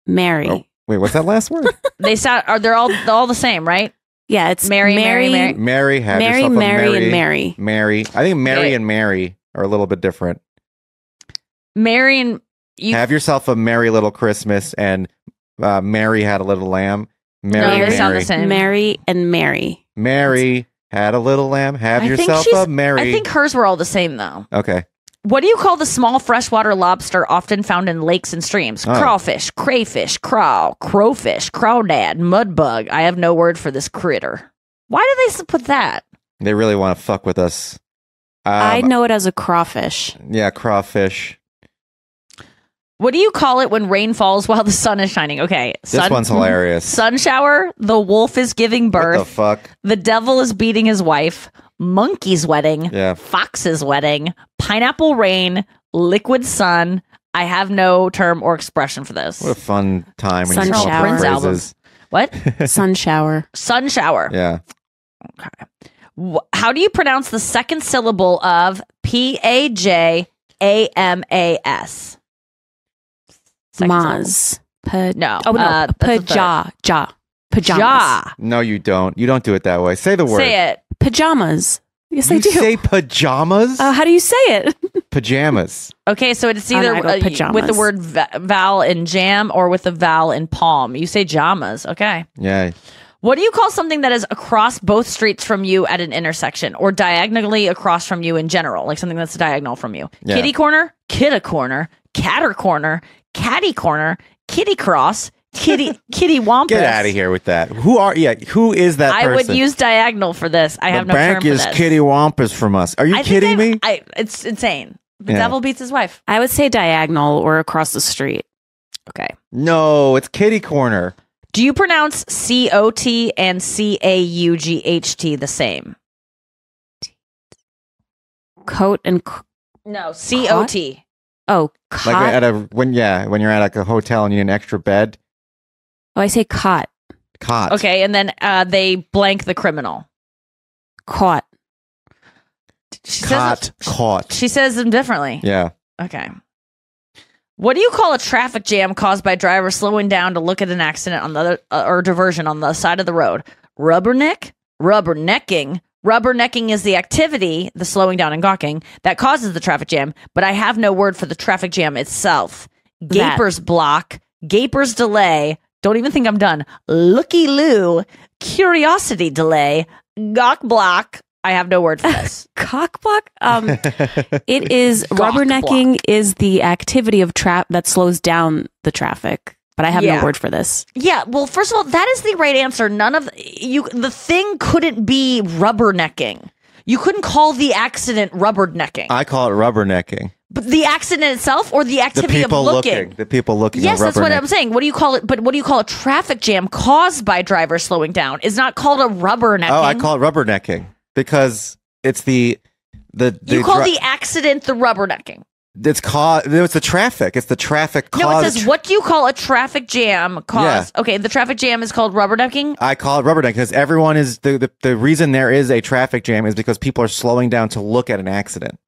Mary. Oh, wait, what's that last word? They sound. They're all the same, right? Yeah, it's Mary. Mary. Have Mary, yourself a Mary, and Mary. Mary. I think Mary Okay. and Mary are a little bit different. Mary and you. Have yourself a merry little Christmas, and Mary had a little lamb. Mary, No, they Mary. sound the same. Mary and Mary. Mary had a little lamb. Have I think yourself she's- a Mary. I think hers were all the same though. Okay. What do you call the small freshwater lobster often found in lakes and streams? Oh. Crawfish, crayfish, craw, crowfish, crawdad, mudbug. I have no word for this critter. Why do they put that? They really want to fuck with us. I know it as a crawfish. Yeah, crawfish. What do you call it when rain falls while the sun is shining? Okay. This one's hilarious. Sun shower, the wolf is giving What birth, the fuck? the devil is beating his wife, monkey's wedding, Yeah. fox's wedding, pineapple rain, liquid sun. I have no term or expression for this. What a fun time when Sun you come up with shower. phrases. What? Sun shower. Sun shower. Yeah. How do you pronounce the second syllable of Pajamas? Second Maz. No. Oh, no. that's the third. Pajamas. Ja. No, you don't. You don't do it that way. Say the word. Say it. Pajamas. Yes, I You do. say pajamas? How do you say it? Pajamas. Okay, so it's Oh, no, either I go pajamas. with the word vowel in jam or with the vowel in palm. You say jamas. Okay. Yeah. What do you call something that is across both streets from you at an intersection or diagonally across from you in general? Like something that's diagonal from you. Yeah. Kitty corner, kidda corner, catter corner, catty corner, kitty cross, kitty wampus. Get out of here with that. Who is that I person? would use diagonal for this. I have the no term bank for is this. kitty wampus from us. Are you I think kidding me? It's insane. The Yeah. devil beats his wife. I would say diagonal or across the street. Okay. No, it's kitty corner. Do you pronounce COT and CAUGHT the same? Coat and No, COT. oh, Like cot. when you're at like a hotel and you need an extra bed. Oh, I say cot. Cot. Okay, and then they blank the criminal. Caught. She Cot. Caught. She says them differently. Yeah. Okay. What do you call a traffic jam caused by drivers slowing down to look at an accident on the other or diversion on the side of the road? Rubbernecking, Rubbernecking is the activity, the slowing down and gawking, that causes the traffic jam, but I have no word for the traffic jam itself. Gaper's block, gaper's delay, don't even think I'm done. Looky-loo, curiosity delay, gawk block. I have no word for this. Cock block? It is Gawk rubbernecking is the activity of that slows down the traffic. But I have no word for this. Yeah, well, first of all, that is the right answer. None of the thing couldn't be rubbernecking. You couldn't call the accident rubbernecking. I call it rubbernecking. But the accident itself or the activity of looking? The people looking. Yes, that's what I'm saying. What do you call it? But what do you call a traffic jam caused by drivers slowing down? It's not called a rubbernecking. Oh, I call it rubbernecking because it's the you call the accident the rubbernecking. It's the traffic. It's the traffic cause. No, it says, what do you call a traffic jam cause? Yeah. Okay, the traffic jam is called rubbernecking? I call it rubbernecking because everyone is, the reason there is a traffic jam is because people are slowing down to look at an accident.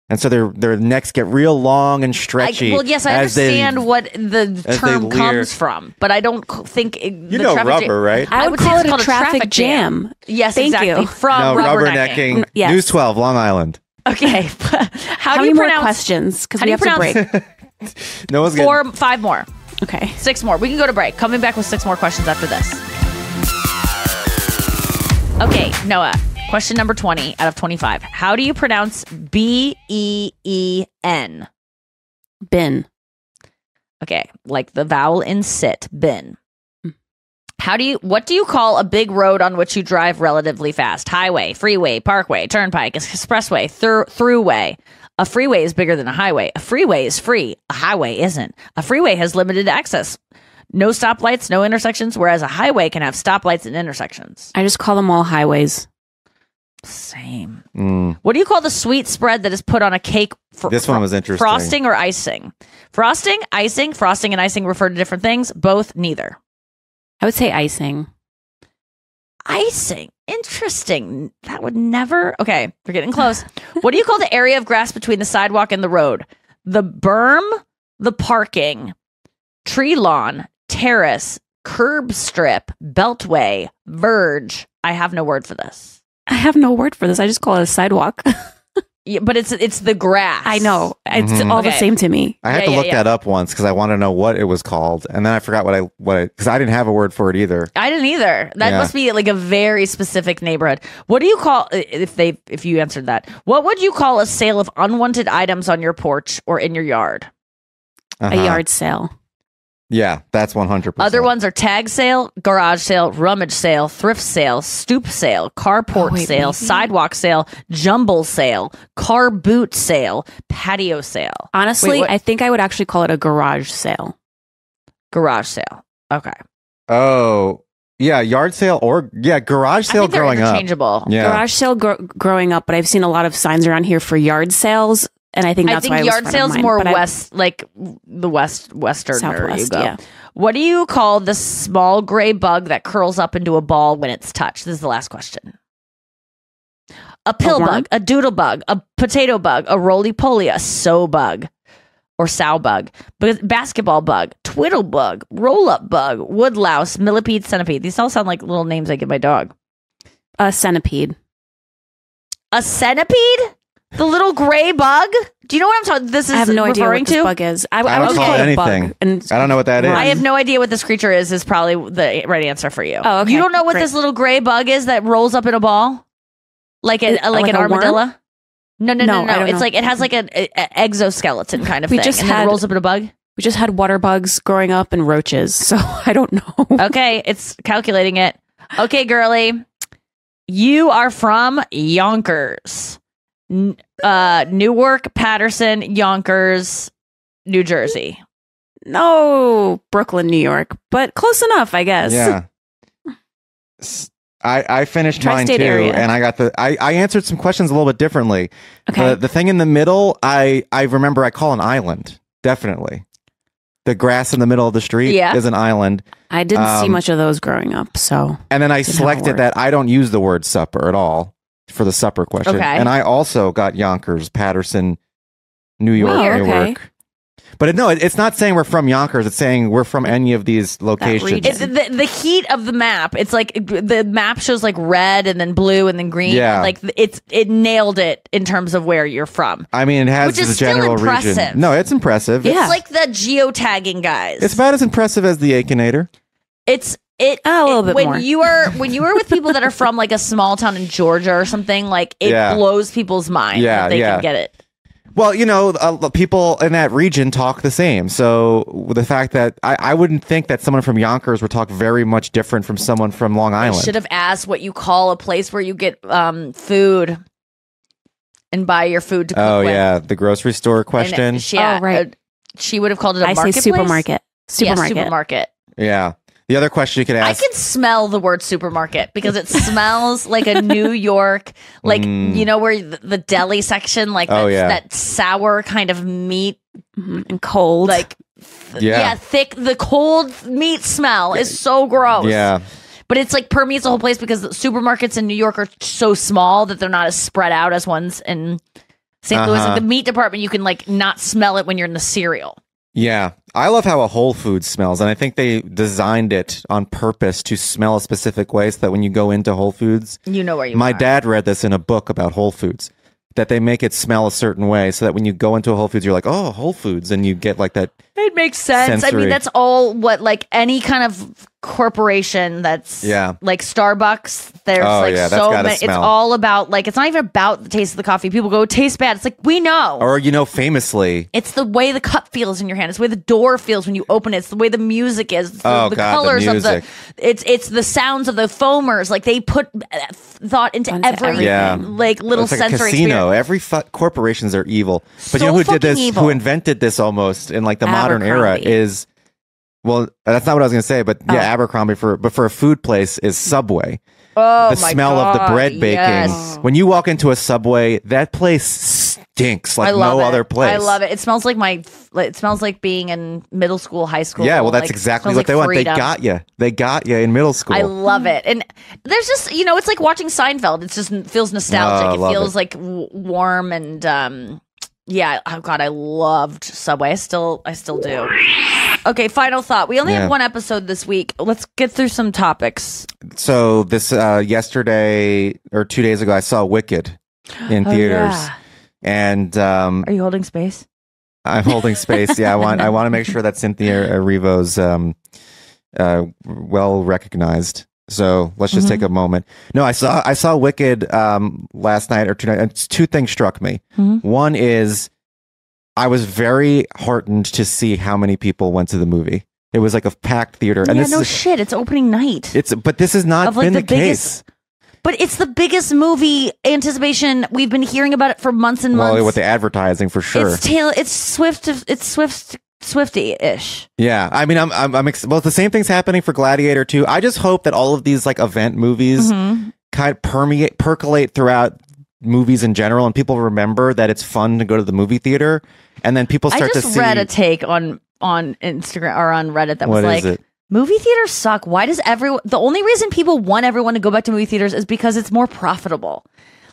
And so their necks get real long and stretchy. Well, yes, I understand what the term comes from, but I don't think... You know rubber, right? I would call it a traffic jam. Yes, Thank exactly. you. From rubbernecking. Yes. News 12, Long Island. Okay. How many more questions? Because we have to break. No one's getting... 5 more. Okay. 6 more. We can go to break. Coming back with 6 more questions after this. Okay, Noah. Question number 20 out of 25. How do you pronounce B-E-E-N? Bin. Okay, like the vowel in sit. Bin. What do you call a big road on which you drive relatively fast? Highway, freeway, parkway, turnpike, expressway, throughway. A freeway is bigger than a highway. A freeway is free. A highway isn't. A freeway has limited access. No stoplights, no intersections, whereas a highway can have stoplights and intersections. I just call them all highways. Same. What do you call the sweet spread that is put on a cake? This one was interesting. Frosting or icing? Frosting, icing. Frosting and icing refer to different things. Both, neither. I would say icing. Icing. Interesting. That would never... Okay, we're getting close. What do you call the area of grass between the sidewalk and the road? The berm, the parking, tree lawn, terrace, curb strip, beltway, verge. I have no word for this. I just call it a sidewalk. Yeah, but it's the grass. I know. It's all the same to me. I had to look that up once because I want to know what it was called, and then I forgot because I didn't have a word for it either. I didn't either. That must be like a very specific neighborhood. What do you call if you answered that? What would you call a sale of unwanted items on your porch or in your yard? A yard sale. Yeah, that's 100%. Other ones are tag sale, garage sale, rummage sale, thrift sale, stoop sale, carport sale, sidewalk sale, jumble sale, car boot sale, patio sale. Honestly, I think I would actually call it a garage sale. Garage sale. Okay. Oh, yeah, yard sale or garage sale growing up. Interchangeable. Yeah. Garage sale growing up, but I've seen a lot of signs around here for yard sales. And I think that's why yard sales more west, like the western Southwest, you go. Yeah. What do you call the small gray bug that curls up into a ball when it's touched? This is the last question. A pill bug, a doodle bug, a potato bug, a roly-poly, a sow bug, or sow bug, basketball bug, twiddle bug, roll-up bug, woodlouse, millipede, centipede. These all sound like little names I give my dog. A centipede. A centipede? The little gray bug? Do you know what I'm talking? This is I have no idea what this to? bug is. I don't would call it anything. And I don't know what that is. I have no idea what this creature is. Is probably the right answer for you. Oh, okay. You don't know what Great. this little gray bug is that rolls up in a ball, like an armadillo? Worm? No. It's know. like it has like an exoskeleton kind of We thing, just and then had- it rolls up in a bug. we just had water bugs growing up and roaches, so I don't know. Okay, it's calculating it. Okay, girly, you are from Yonkers. Newark, Patterson, Yonkers, New Jersey. No, Brooklyn, New York, but close enough, I guess. Yeah. I finished mine too, Tri-state area. and I answered some questions a little bit differently. Okay. The thing in the middle, I remember I call an island. Definitely. The grass in the middle of the street is an island. I didn't see much of those growing up, so. And then I didn't selected have a word. that I don't use the word supper at all for the supper question. Okay. And I also got Yonkers, Patterson, New York, Wow, okay. Newark. But no, it's not saying we're from Yonkers. It's saying we're from any of these locations. region. It's the heat of the map. It's like the map shows like red and then blue and then green. Yeah. Like it nailed it in terms of where you're from. I mean, it has Which is the still general impressive. region. No, it's impressive. Yeah. It's like the geotagging guys. It's about as impressive as the Akinator. A little bit when more. you are with people that are from like a small town in Georgia or something, like it Yeah. blows people's mind Yeah, that they yeah. can get it. Well, people in that region talk the same. So the fact that I wouldn't think that someone from Yonkers would talk very much different from someone from Long I Island. should have asked what you call a place where you get food and buy your food to cook Oh, with. yeah. The grocery store question. And right. She would have called it a I say marketplace. supermarket. Yeah, Supermarket. supermarket. Yeah. The other question you could I ask. can smell the word supermarket because it smells like a New York, like, you know, where the deli section, like Oh, yeah. that sour kind of meat, And cold. like, Yeah. thick. The cold meat smell is so gross. Yeah. But it's like permeates the whole place because the supermarkets in New York are so small that they're not as spread out as ones in St. Louis. Like the meat department, you can like not smell it when you're in the cereal. Yeah. I love how a Whole Foods smells. And I think they designed it on purpose to smell a specific way so that when you go into Whole Foods, You know where you my are. dad read this in a book about Whole Foods, that they make it smell a certain way so that when you go into a Whole Foods, you're like, oh, Whole Foods. And you get like that. It makes sense. I Sensory. mean, that's all what like any kind of corporation that's Yeah. like Starbucks. There's Oh, like yeah, that's so gotta many. It's smell. all about like it's not even about the taste of the coffee. People go, it tastes bad. It's like we know. Or, famously. It's the way the cup feels in your hand. It's the way the door feels when you open it. It's the way the music is. It's Oh, the God, the colors of music. it's the sounds of the foamers. Like they put thought into Into every everything. Yeah. like little It's like a sensory casino. experience. Every corporations are evil. But So you know who did this? fucking evil. Who invented this almost in like the modern era Abercrombie. is, well, that's not what I was going to say, but yeah, Abercrombie but for a food place is Subway. Oh The my smell of the God, bread baking. yes. When you walk into a Subway, that place stinks like I love no it. other place. I love it. It smells like it smells like being in middle school, high school. Yeah, well, that's Like, exactly smells what they like want. freedom. They got you. They got you in middle school. I love it. And there's just, it's like watching Seinfeld. It just feels nostalgic. Oh, I It love feels it. like warm and yeah, oh God, I loved Subway. I still do. Okay, final thought. We only Yeah. have one episode this week. Let's get through some topics. So this yesterday or 2 days ago, I saw Wicked in theaters, yeah. and Are you holding space? I'm holding space. Yeah, I want to make sure that Cynthia Erivo's well recognized. So let's just take a moment. No, I saw Wicked last night or tonight. And two things struck me. One is I was very heartened to see how many people went to the movie. It was like a packed theater. And Yeah, this no is, shit. It's opening night. but this has not Of, like, been the the case. But it's the biggest movie anticipation. We've been hearing about it for months and months. Well, with the advertising for sure. It's Swifty-ish. Yeah, I mean, well, the same thing's happening for Gladiator too. I just hope that all of these like event movies kind of percolate throughout movies in general, and people remember that it's fun to go to the movie theater, and then people start I to just see. read a take on Instagram or on Reddit that What was is like, it? movie theaters suck. Why does everyone? The only reason people want everyone to go back to movie theaters is because it's more profitable.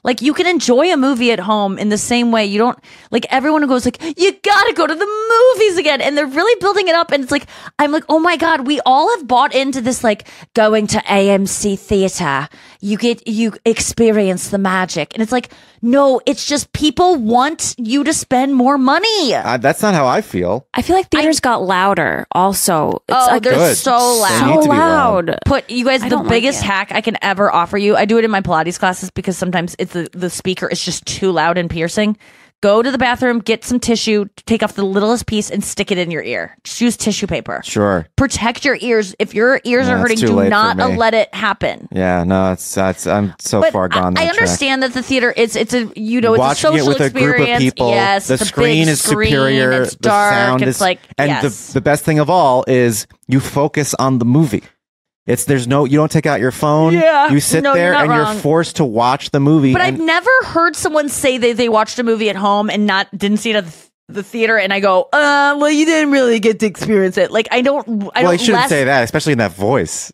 Like you can enjoy a movie at home in the same way you don't like everyone who goes like, you gotta go to the movies again. And they're really building it up. And it's like, I'm like, oh my God, we all have bought into this, like going to AMC theater. You experience the magic. And it's like, no, it's just people want you to spend more money. That's not how I feel. I feel like theaters got louder also. It's like they're Good. so They need loud. to so be loud. loud. Put you guys I the don't like biggest it. hack I can ever offer you. I do it in my Pilates classes because sometimes it's the speaker is just too loud and piercing. Go to the bathroom, get some tissue, take off the littlest piece and stick it in your ear. Just use tissue paper. Sure. Protect your ears. If your ears No, are it's hurting, too do late for not me. let it happen. Yeah. No. It's. I'm so But far gone. I that track. understand that the theater it's a it's a Watching social it with a experience. group of people, Yes, the it's a screen big is screen, superior. It's the dark. sound It's is like and yes. the best thing of all is you focus on the movie. You don't take out your phone. Yeah. You sit No, there you're not and wrong. you're forced to watch the movie. But and I've never heard someone say they watched a movie at home and didn't see it at the theater, and I go, well, you didn't really get to experience it. Like I don't. well, you shouldn't say that, especially in that voice.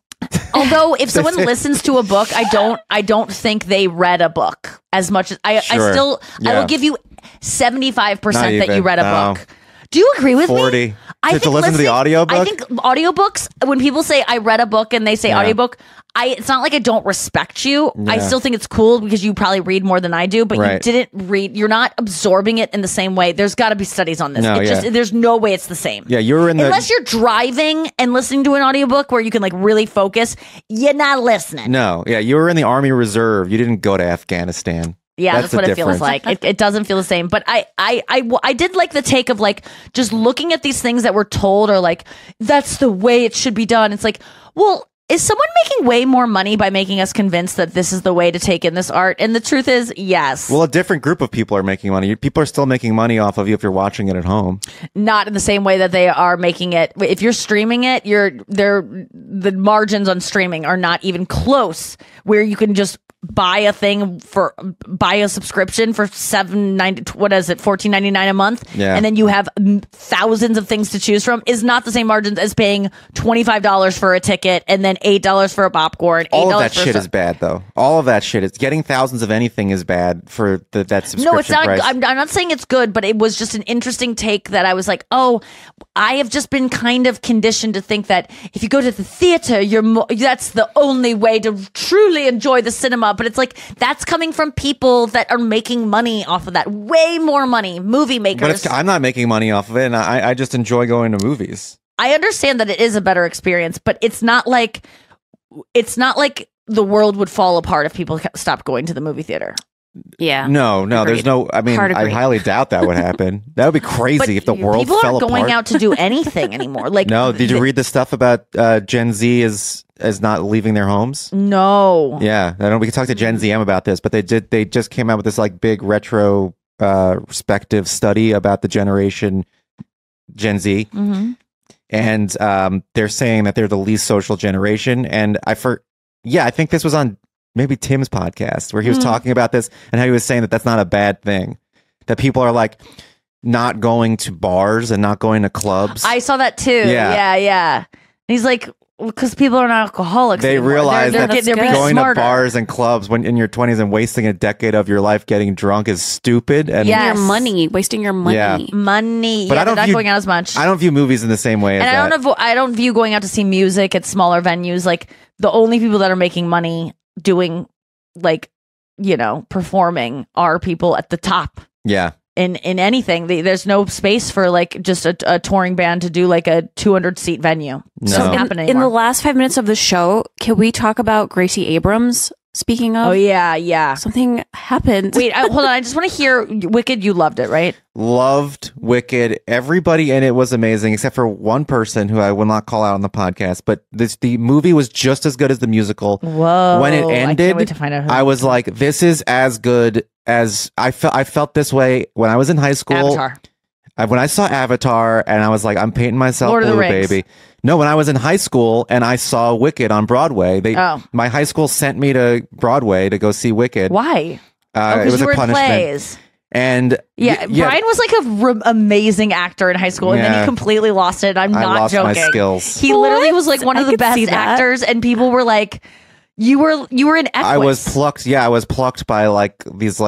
Although, if someone listens to a book, I don't think they read a book as much as I Sure. still. I Yeah. will give you 75% Not that you even. read a No. book. Do you agree with 40 me? to listen to the audiobook? I think audiobooks, when people say I read a book and they say audiobook, it's not like I don't respect you. I still think it's cool because you probably read more than I do, but you didn't read. You're not absorbing it in the same way. There's got to be studies on this. There's no way it's the same. Yeah, you're in unless you're driving and listening to an audiobook where you can like really focus, you're not listening. No, yeah, you were in the Army Reserve. You didn't go to Afghanistan. Yeah, that's what it feels like. It doesn't feel the same. But I did like the take of like just looking at these things that we're told are like, that's the way it should be done. It's like, well, is someone making way more money by making us convinced that this is the way to take in this art? And the truth is, yes. Well, a different group of people are making money. People are still making money off of you if you're watching it at home. Not in the same way that they are making it. If you're streaming it, the margins on streaming are not even close where you can just buy a subscription for $14.99 a month, and then you have thousands of things to choose from, is not the same margins as paying $25 for a ticket and then $8 for a popcorn. All of that shit is bad, though. All of that shit is getting thousands of anything is bad for that subscription. No, it's not. Price. I'm not saying it's good, but it was just an interesting take that I was like, oh, I have just been kind of conditioned to think that if you go to the theater, that's the only way to truly enjoy the cinema. But it's like that's coming from people that are making money off of that, way more money, movie makers. But I'm not making money off of it, and I just enjoy going to movies. I understand that it is a better experience, but it's not like the world would fall apart if people stopped going to the movie theater. Yeah. No, there's no. I mean, I highly doubt that would happen. That would be crazy if the world fell apart. People aren't going out to do anything anymore. Like, no, did you read the stuff about Gen Z is not leaving their homes? No. Yeah, I know we can talk to Gen ZM about this, but they just came out with this like big retrospective study about the generation Gen Z, and they're saying that they're the least social generation. And I think this was on maybe Tim's podcast where he was talking about this and how he was saying that that's not a bad thing, that people are like not going to bars and not going to clubs. I saw that too. Yeah. He's like, because people are not alcoholics. They anymore. realize they're that being going smarter. to bars and clubs when in your 20s and wasting a decade of your life getting drunk is stupid. And wasting your money. Yeah. Money. But they're not going out as much. I don't view movies in the same way as that. I don't view going out to see music at smaller venues. Like the only people that are making money doing like, performing are people at the top. Yeah. In anything, there's no space for like just a touring band to do like a 200-seat venue. No. Doesn't happen In anymore. the last 5 minutes of the show, can we talk about Gracie Abrams? Speaking of, oh yeah, something happened. Wait, hold on. I just want to hear Wicked. You loved it, right? Loved Wicked. Everybody in it was amazing, except for one person who I will not call out on the podcast. But the movie was just as good as the musical. Whoa! When it ended, I can't wait to find out. I was like, "This is as good as I felt." I felt this way when I was in high school. Avatar. When I saw Avatar, and I was like, "I'm painting myself Lord of the blue, Rings. baby." No, when I was in high school and I saw Wicked on Broadway, my high school sent me to Broadway to go see Wicked. Why? It was you a were in punishment. plays. And Brian was like an amazing actor in high school, and then he completely lost it. I'm I not lost joking. my skills. He literally was like one of I the could see best that. actors, and people were like, "You were in Equus." I was plucked. Yeah, I was plucked by these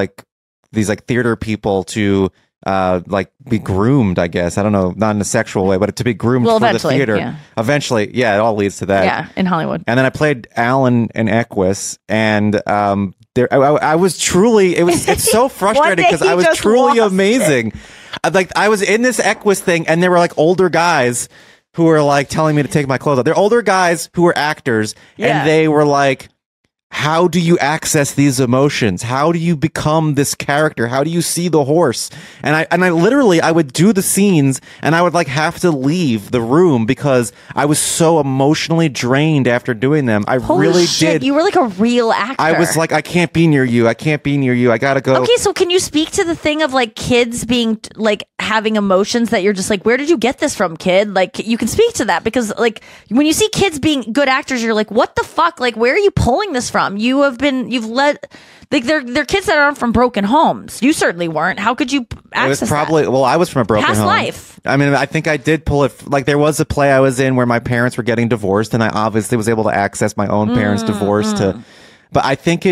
theater people to be groomed, I guess. I don't know, not in a sexual way, but to be groomed for the theater. Yeah. Eventually, it all leads to that. Yeah, in Hollywood. And then I played Alan in Equus, and I was truly. It's so frustrating because I was truly amazing. I was in this Equus thing, and there were like older guys who were like telling me to take my clothes off. They're older guys who were actors, and they were like, how do you access these emotions? How do you become this character? How do you see the horse? And I literally, I would do the scenes and I would have to leave the room because I was so emotionally drained after doing them. Holy really shit, did. You were like a real actor. I was like, I can't be near you. I can't be near you. I gotta go. Okay, so can you speak to the thing of kids being having emotions that you're just like, where did you get this from, kid? You can speak to that because when you see kids being good actors, you're like, what the fuck? Where are you pulling this from? You've led they're kids that aren't from broken homes. You certainly weren't. How could you access it was probably that? Well, I was from a broken Past home. life. I mean, I think I did pull it. There was a play I was in where my parents were getting divorced, and I obviously was able to access my own parents' divorce to. But I think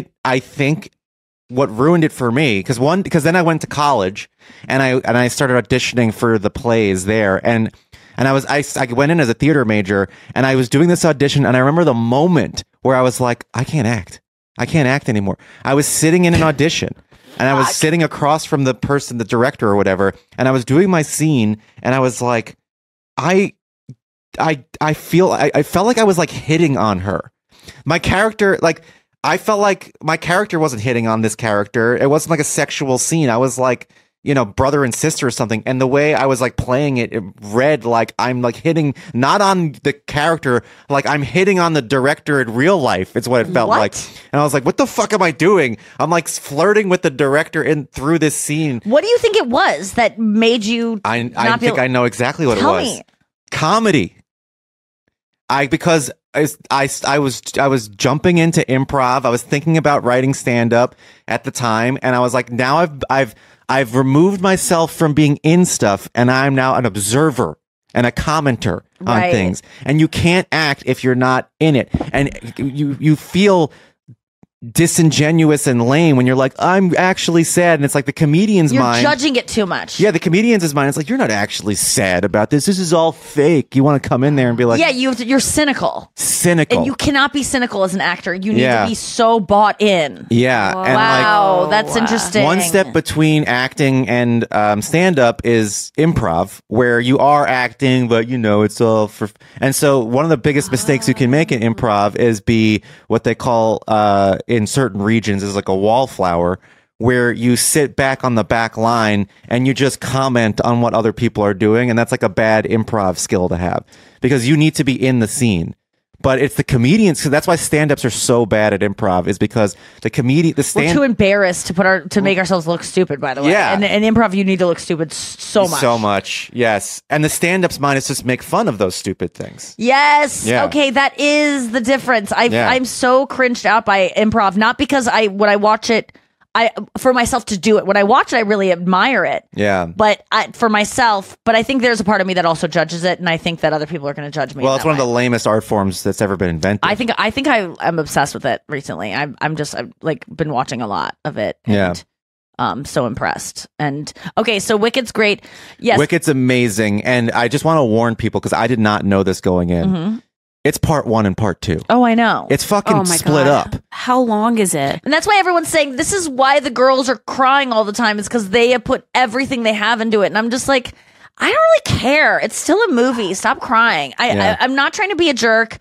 what ruined it for me, because then I went to college and I started auditioning for the plays there, and I went in as a theater major, and I was doing this audition, and I remember the moment where I was like, I can't act anymore. I was sitting in an audition, and I was sitting across from the director or whatever, and I was doing my scene, and I was like, I felt like I was like hitting on her. My character, like, I felt like my character wasn't hitting on this character. It wasn't like a sexual scene. I was like, brother and sister or something. And the way I was like playing it, it read like I'm like hitting not on the character, like I'm hitting on the director in real life. It's what it felt like. And I was like, what the fuck am I doing? I'm like flirting with the director through this scene. What do you think it was that made you? I think I know exactly what it was. Me. Comedy. Because I was jumping into improv. I was thinking about writing stand up at the time, and I was like, now I've removed myself from being in stuff, and I'm now an observer and a commenter on things. And you can't act if you're not in it, and you feel disingenuous and lame when you're like, I'm actually sad, and it's like the comedian's mind. You're judging it too much. Yeah, the comedian's mind. It's like, you're not actually sad about this. This is all fake. You want to come in there and be like, yeah, you're cynical. And you cannot be cynical as an actor. You need to be so bought in. Yeah. Wow. And Wow, that's interesting. one step between acting and stand-up is improv, where you are acting, but it's all for. And so one of the biggest mistakes you can make in improv is be what they call in certain regions is like a wallflower, where you sit back on the back line and you just comment on what other people are doing, and that's like a bad improv skill to have, because you need to be in the scene. But it's the comedians, because that's why stand-ups are so bad at improv, is because we're too embarrassed to make ourselves look stupid, by the way. Yeah. And in improv, you need to look stupid so much. So much, yes. And the stand-up's mind is just make fun of those stupid things. Yes. Yeah. Okay, that is the difference. I'm so cringed out by improv, not because when I watch it, for myself to do it. When I watch it, I really admire it. Yeah. But for myself, I think there's a part of me that also judges it, and I think that other people are going to judge me. Well, it's one of the lamest art forms that's ever been invented. I think I'm obsessed with it recently. I've like been watching a lot of it. And, so impressed. And okay, so Wicked's great. Yes, Wicked's amazing, and I just want to warn people, because I did not know this going in. Mm-hmm. It's part 1 and part 2. Oh, I know. It's fucking split up. How long is it? And that's why everyone's saying this is why the girls are crying all the time. It's because they have put everything they have into it. And I'm just like, I don't really care. It's still a movie. Stop crying. I'm not trying to be a jerk.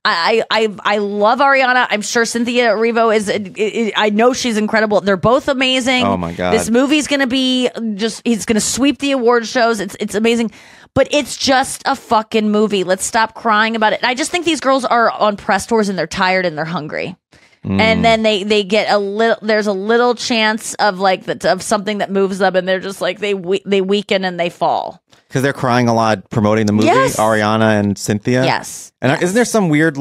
I love Ariana. I'm sure Cynthia Erivo is. I know she's incredible. They're both amazing. Oh my God. This movie's gonna be he's gonna sweep the award shows. It's amazing. But it's just a fucking movie. Let's stop crying about it. I just think these girls are on press tours and they're tired and they're hungry. And then they get there's a little chance of of something that moves them, and they're just like they weaken and they fall. Because they're crying a lot promoting the movie, Yes. Ariana and Cynthia. Yes. And Yes. isn't there some weird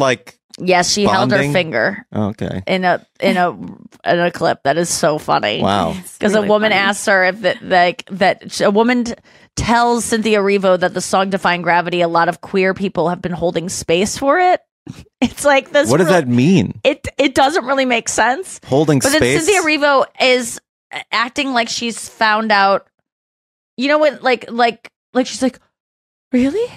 Yes, she held her bonding? finger Oh, okay. in a clip that is so funny. Wow. Because really a woman funny. asks her if a woman tells Cynthia Erivo that the song "Defying Gravity," a lot of queer people have been holding space for it. It's like this. What does that mean? It doesn't really make sense. Holding But space? then Cynthia Erivo is acting like she's found out. You know what? Like she's like, really?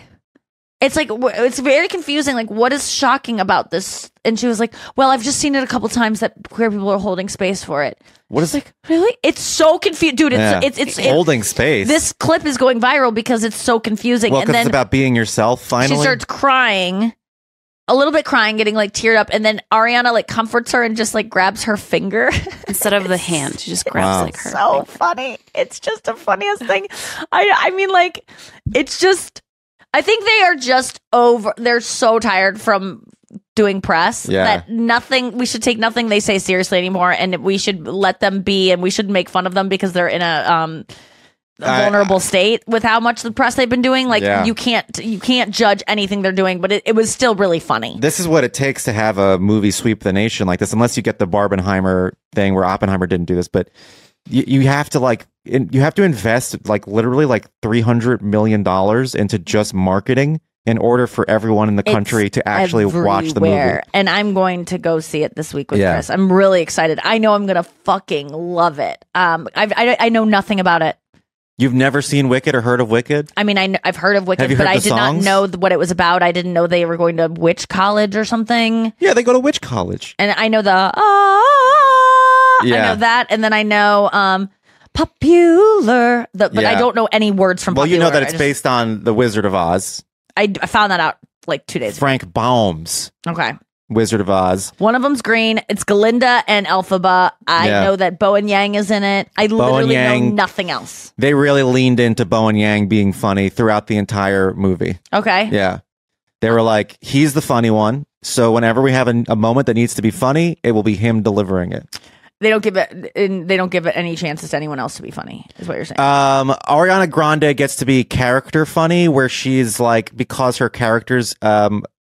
It's like, it's very confusing. Like, what is shocking about this? And she was like, well, I've just seen it a couple times that queer people are holding space for it. What is Like, really? It's so confusing, dude. It's holding space? This clip is going viral because it's so confusing. Well, And because then it's about being yourself, finally. she starts crying, a little bit crying, getting like teared up, and then Ariana comforts her and just grabs her finger. Instead of the hand, she just grabs Wow. her. So funny. It's just the funniest thing. I mean, it's just, I think they are just over. They're so tired from doing press that we should take nothing they say seriously anymore, and we should let them be, and we shouldn't make fun of them because they're in a vulnerable state with how much the press they've been doing. You can't judge anything they're doing, but it was still really funny. This is what it takes to have a movie sweep the nation like this, unless you get the Barbenheimer thing where Oppenheimer didn't do this, but you have to you have to invest literally $300 million into just marketing in order for everyone in the country to actually watch the movie. And I'm going to go see it this week with Yeah. Chris. I'm really excited. I know I'm going to fucking love it. I know nothing about it. You've never seen Wicked or heard of Wicked? I mean, I've heard of Wicked, Have you but heard I the did songs? not know what it was about. I didn't know they were going to witch college or something. Yeah, they go to Witch College. And I know I Yeah. know that, and then I know popular, but I Yeah. don't know any words from Well, popular. you know that it's based on The Wizard of Oz. I found that out like 2 days ago. Frank Baum's Okay. Wizard of Oz. One of them's green. It's Galinda and Elphaba. I Yeah. know that Bo and Yang is in it. I literally know Yang. nothing else. They really leaned into Bo and Yang being funny throughout the entire movie. Okay. Yeah. They were like, he's the funny one. So whenever we have a moment that needs to be funny, it will be him delivering it. They don't give it any chances to anyone else to be funny, is what you're saying. Ariana Grande gets to be character funny, where she's like, because her character's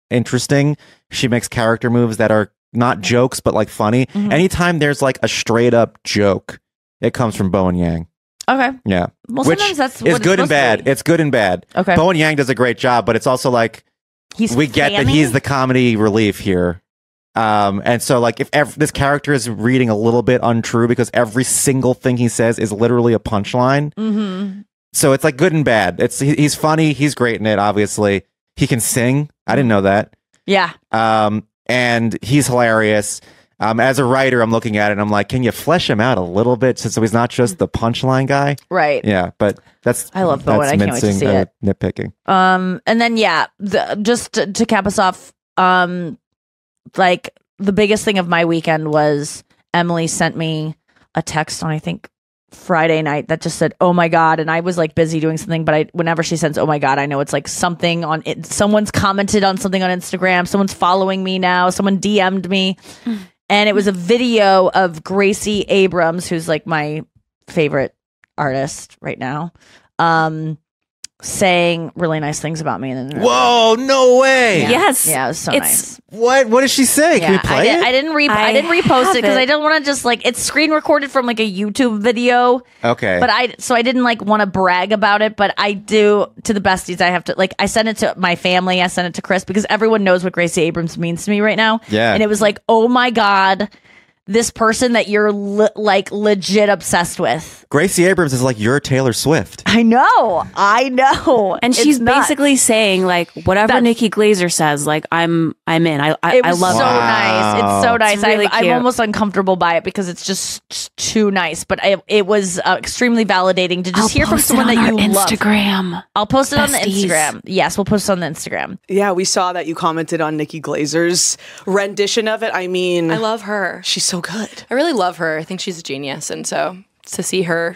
interesting, she makes character moves that are not jokes, but like funny. Mhm. Anytime there's like a straight up joke, it comes from Bo and Yang. Okay. Yeah. Well, Which sometimes that's is what it's good and supposed to bad. be. It's good and bad. Okay. Bo and Yang does a great job, but it's also like, we get that he's the comedy relief here. And so like if this character is reading a little bit untrue because every single thing he says is literally a punchline. Mm-hmm. So it's like good and bad. He's funny. He's great in it. Obviously he can sing. I didn't know that. Yeah. And he's hilarious. As a writer, I'm looking at it and I'm like, can you flesh him out a little bit so he's not just the punchline guy? Right. Yeah. But I love Bowen. I can't wait to see it. Nitpicking. And then just to cap us off, like the biggest thing of my weekend was Emily sent me a text on I think Friday night that just said "oh my god," and I was like busy doing something, but whenever she sends "oh my god," I know it's like something on it. Someone's commented on something on Instagram. Someone's following me now. Someone DM'd me, and it was a video of Gracie Abrams, who's like my favorite artist right now, saying really nice things about me. And Whoa! No way! Yeah. Yes. Yeah, it was so nice. What did she say? Can we play it? I didn't repost it because I don't want to just like it's screen recorded from like a YouTube video. Okay. But I didn't like want to brag about it, but I do to the besties. I have to like I sent it to my family. I sent it to Chris because everyone knows what Gracie Abrams means to me right now. Yeah. And it was like, oh my god, this person that you're like legit obsessed with. Gracie Abrams is like your Taylor Swift. I know. And It's she's nuts. basically saying like whatever That's- Nikki Glaser says, like I'm in. I It was love so it. nice. It's so nice. It's really I'm cute. almost uncomfortable by it because it's just too nice. But it was extremely validating to just I'll hear from post it someone on that our you love. Instagram. I'll post it on the Besties. Instagram. Yes, we'll post it on the Instagram. Yeah, we saw that you commented on Nikki Glaser's rendition of it. I mean, I love her. she's so good. I really love her. I think she's a genius. And so to see her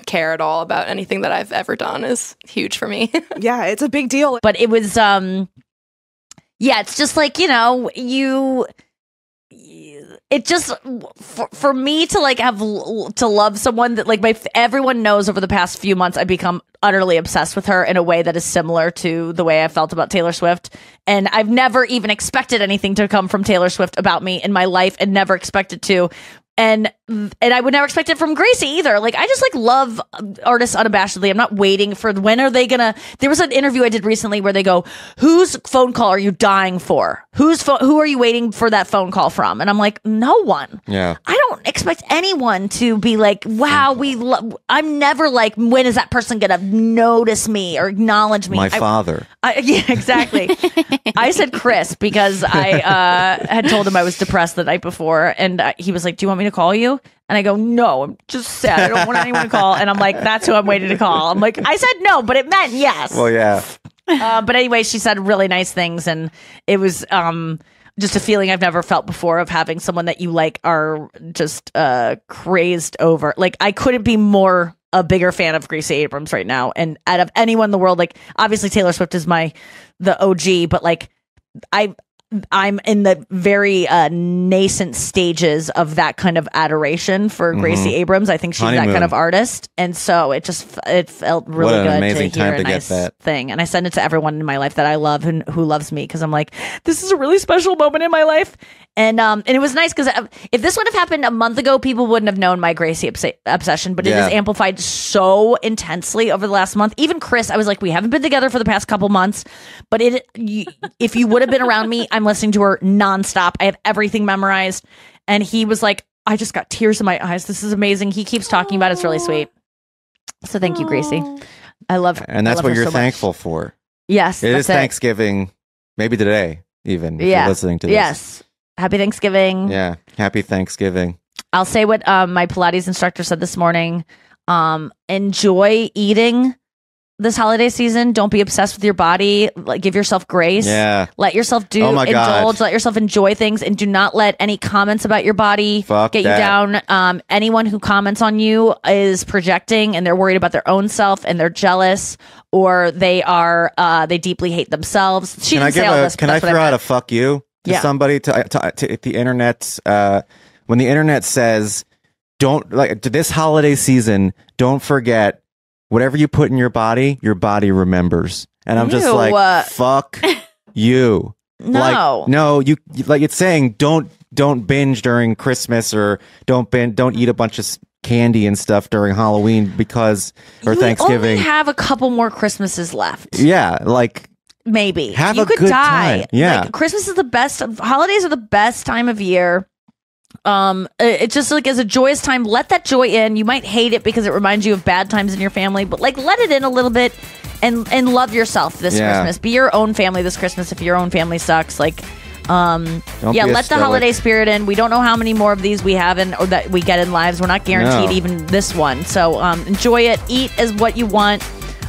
care at all about anything that I've ever done is huge for me. Yeah, it's a big deal. But it was it's just like, it just for me to like have to love someone that like everyone knows over the past few months I've become utterly obsessed with her in a way that is similar to the way I felt about Taylor Swift, and I've never even expected anything to come from Taylor Swift about me in my life and never expected to. And I would never expect it from Gracie either. Like, I just like love artists unabashedly. I'm not waiting for when are they gonna. There was an interview I did recently where they go, "Whose phone call are you dying for? Who are you waiting for that phone call from?" And I'm like, no one. Yeah. I don't expect anyone to be like, "Wow, I'm never like, when is that person gonna notice me or acknowledge me?" My father. Yeah, exactly. I said Chris because I had told him I was depressed the night before, and he was like, "Do you want me to call you?" And I go, "No, I'm just sad. I don't want anyone to call." And I'm like, "That's who I'm waiting to call." I'm like, I said no, but it meant yes. Well, yeah. But anyway, she said really nice things, and it was just a feeling I've never felt before of having someone that you like are just crazed over. Like, I couldn't be more a bigger fan of Gracie Abrams right now, and out of anyone in the world, like obviously Taylor Swift is the OG, but like I'm in the very nascent stages of that kind of adoration for Gracie Abrams. I think she's that kind of artist, and so it felt really What an good amazing to hear time a to get nice that. thing. And I send it to everyone in my life that I love and who loves me, because I'm like, this is a really special moment in my life. And it was nice because if this would have happened a month ago, people wouldn't have known my Gracie obsession. But it is amplified so intensely over the last month. Even Chris, I was like, we haven't been together for the past couple months, but if you would have been around me, I'm listening to her nonstop. I have everything memorized. And he was like, I just got tears in my eyes. This is amazing. He keeps talking about it. It's really sweet. So thank you, Gracie. I love her. And that's what you're so thankful much. for. Yes. It is Thanksgiving, maybe today, even, if you're listening to this. Yes. Happy Thanksgiving. Yeah. Happy Thanksgiving. I'll say what my Pilates instructor said this morning. Enjoy eating this holiday season. Don't be obsessed with your body. Like, give yourself grace. Yeah. Let yourself indulge. God. Let yourself enjoy things, and do not let any comments about your body get you down. Anyone who comments on you is projecting, and they're worried about their own self, and they're jealous, or they deeply hate themselves. She didn't say all this. Can I throw out a fuck you to somebody to the internet? When the internet says, don't, like, to this holiday season, don't forget, whatever you put in your body remembers. And I'm just like, fuck you. No. Like, no, you like, it's saying don't binge during Christmas, or don't eat a bunch of candy and stuff during Halloween or Thanksgiving. You only have a couple more Christmases left. Yeah, like, maybe have you a could good die. time. Yeah, like, Christmas is the best. Holidays are the best time of year. It's just like, as a joyous time, let that joy in. You might hate it because it reminds you of bad times in your family, but like, let it in a little bit, and love yourself this Christmas. Be your own family this Christmas if your own family sucks. Like, let the holiday spirit in. We don't know how many more of these we have or that we get in lives. We're not guaranteed even this one. So enjoy it. Eat as what you want.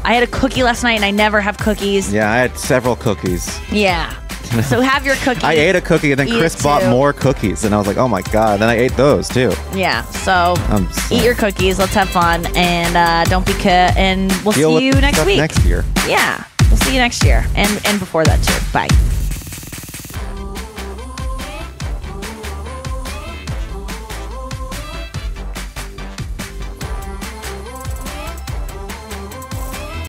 I had a cookie last night, and I never have cookies. Yeah, I had several cookies. Yeah. So have your cookie. I ate a cookie, and then Chris bought more cookies, and I was like, oh my God. Then I ate those too. Yeah. So eat your cookies. Let's have fun, and don't be and we'll see you next week. Next year. Yeah. We'll see you next year, and before that too. Bye.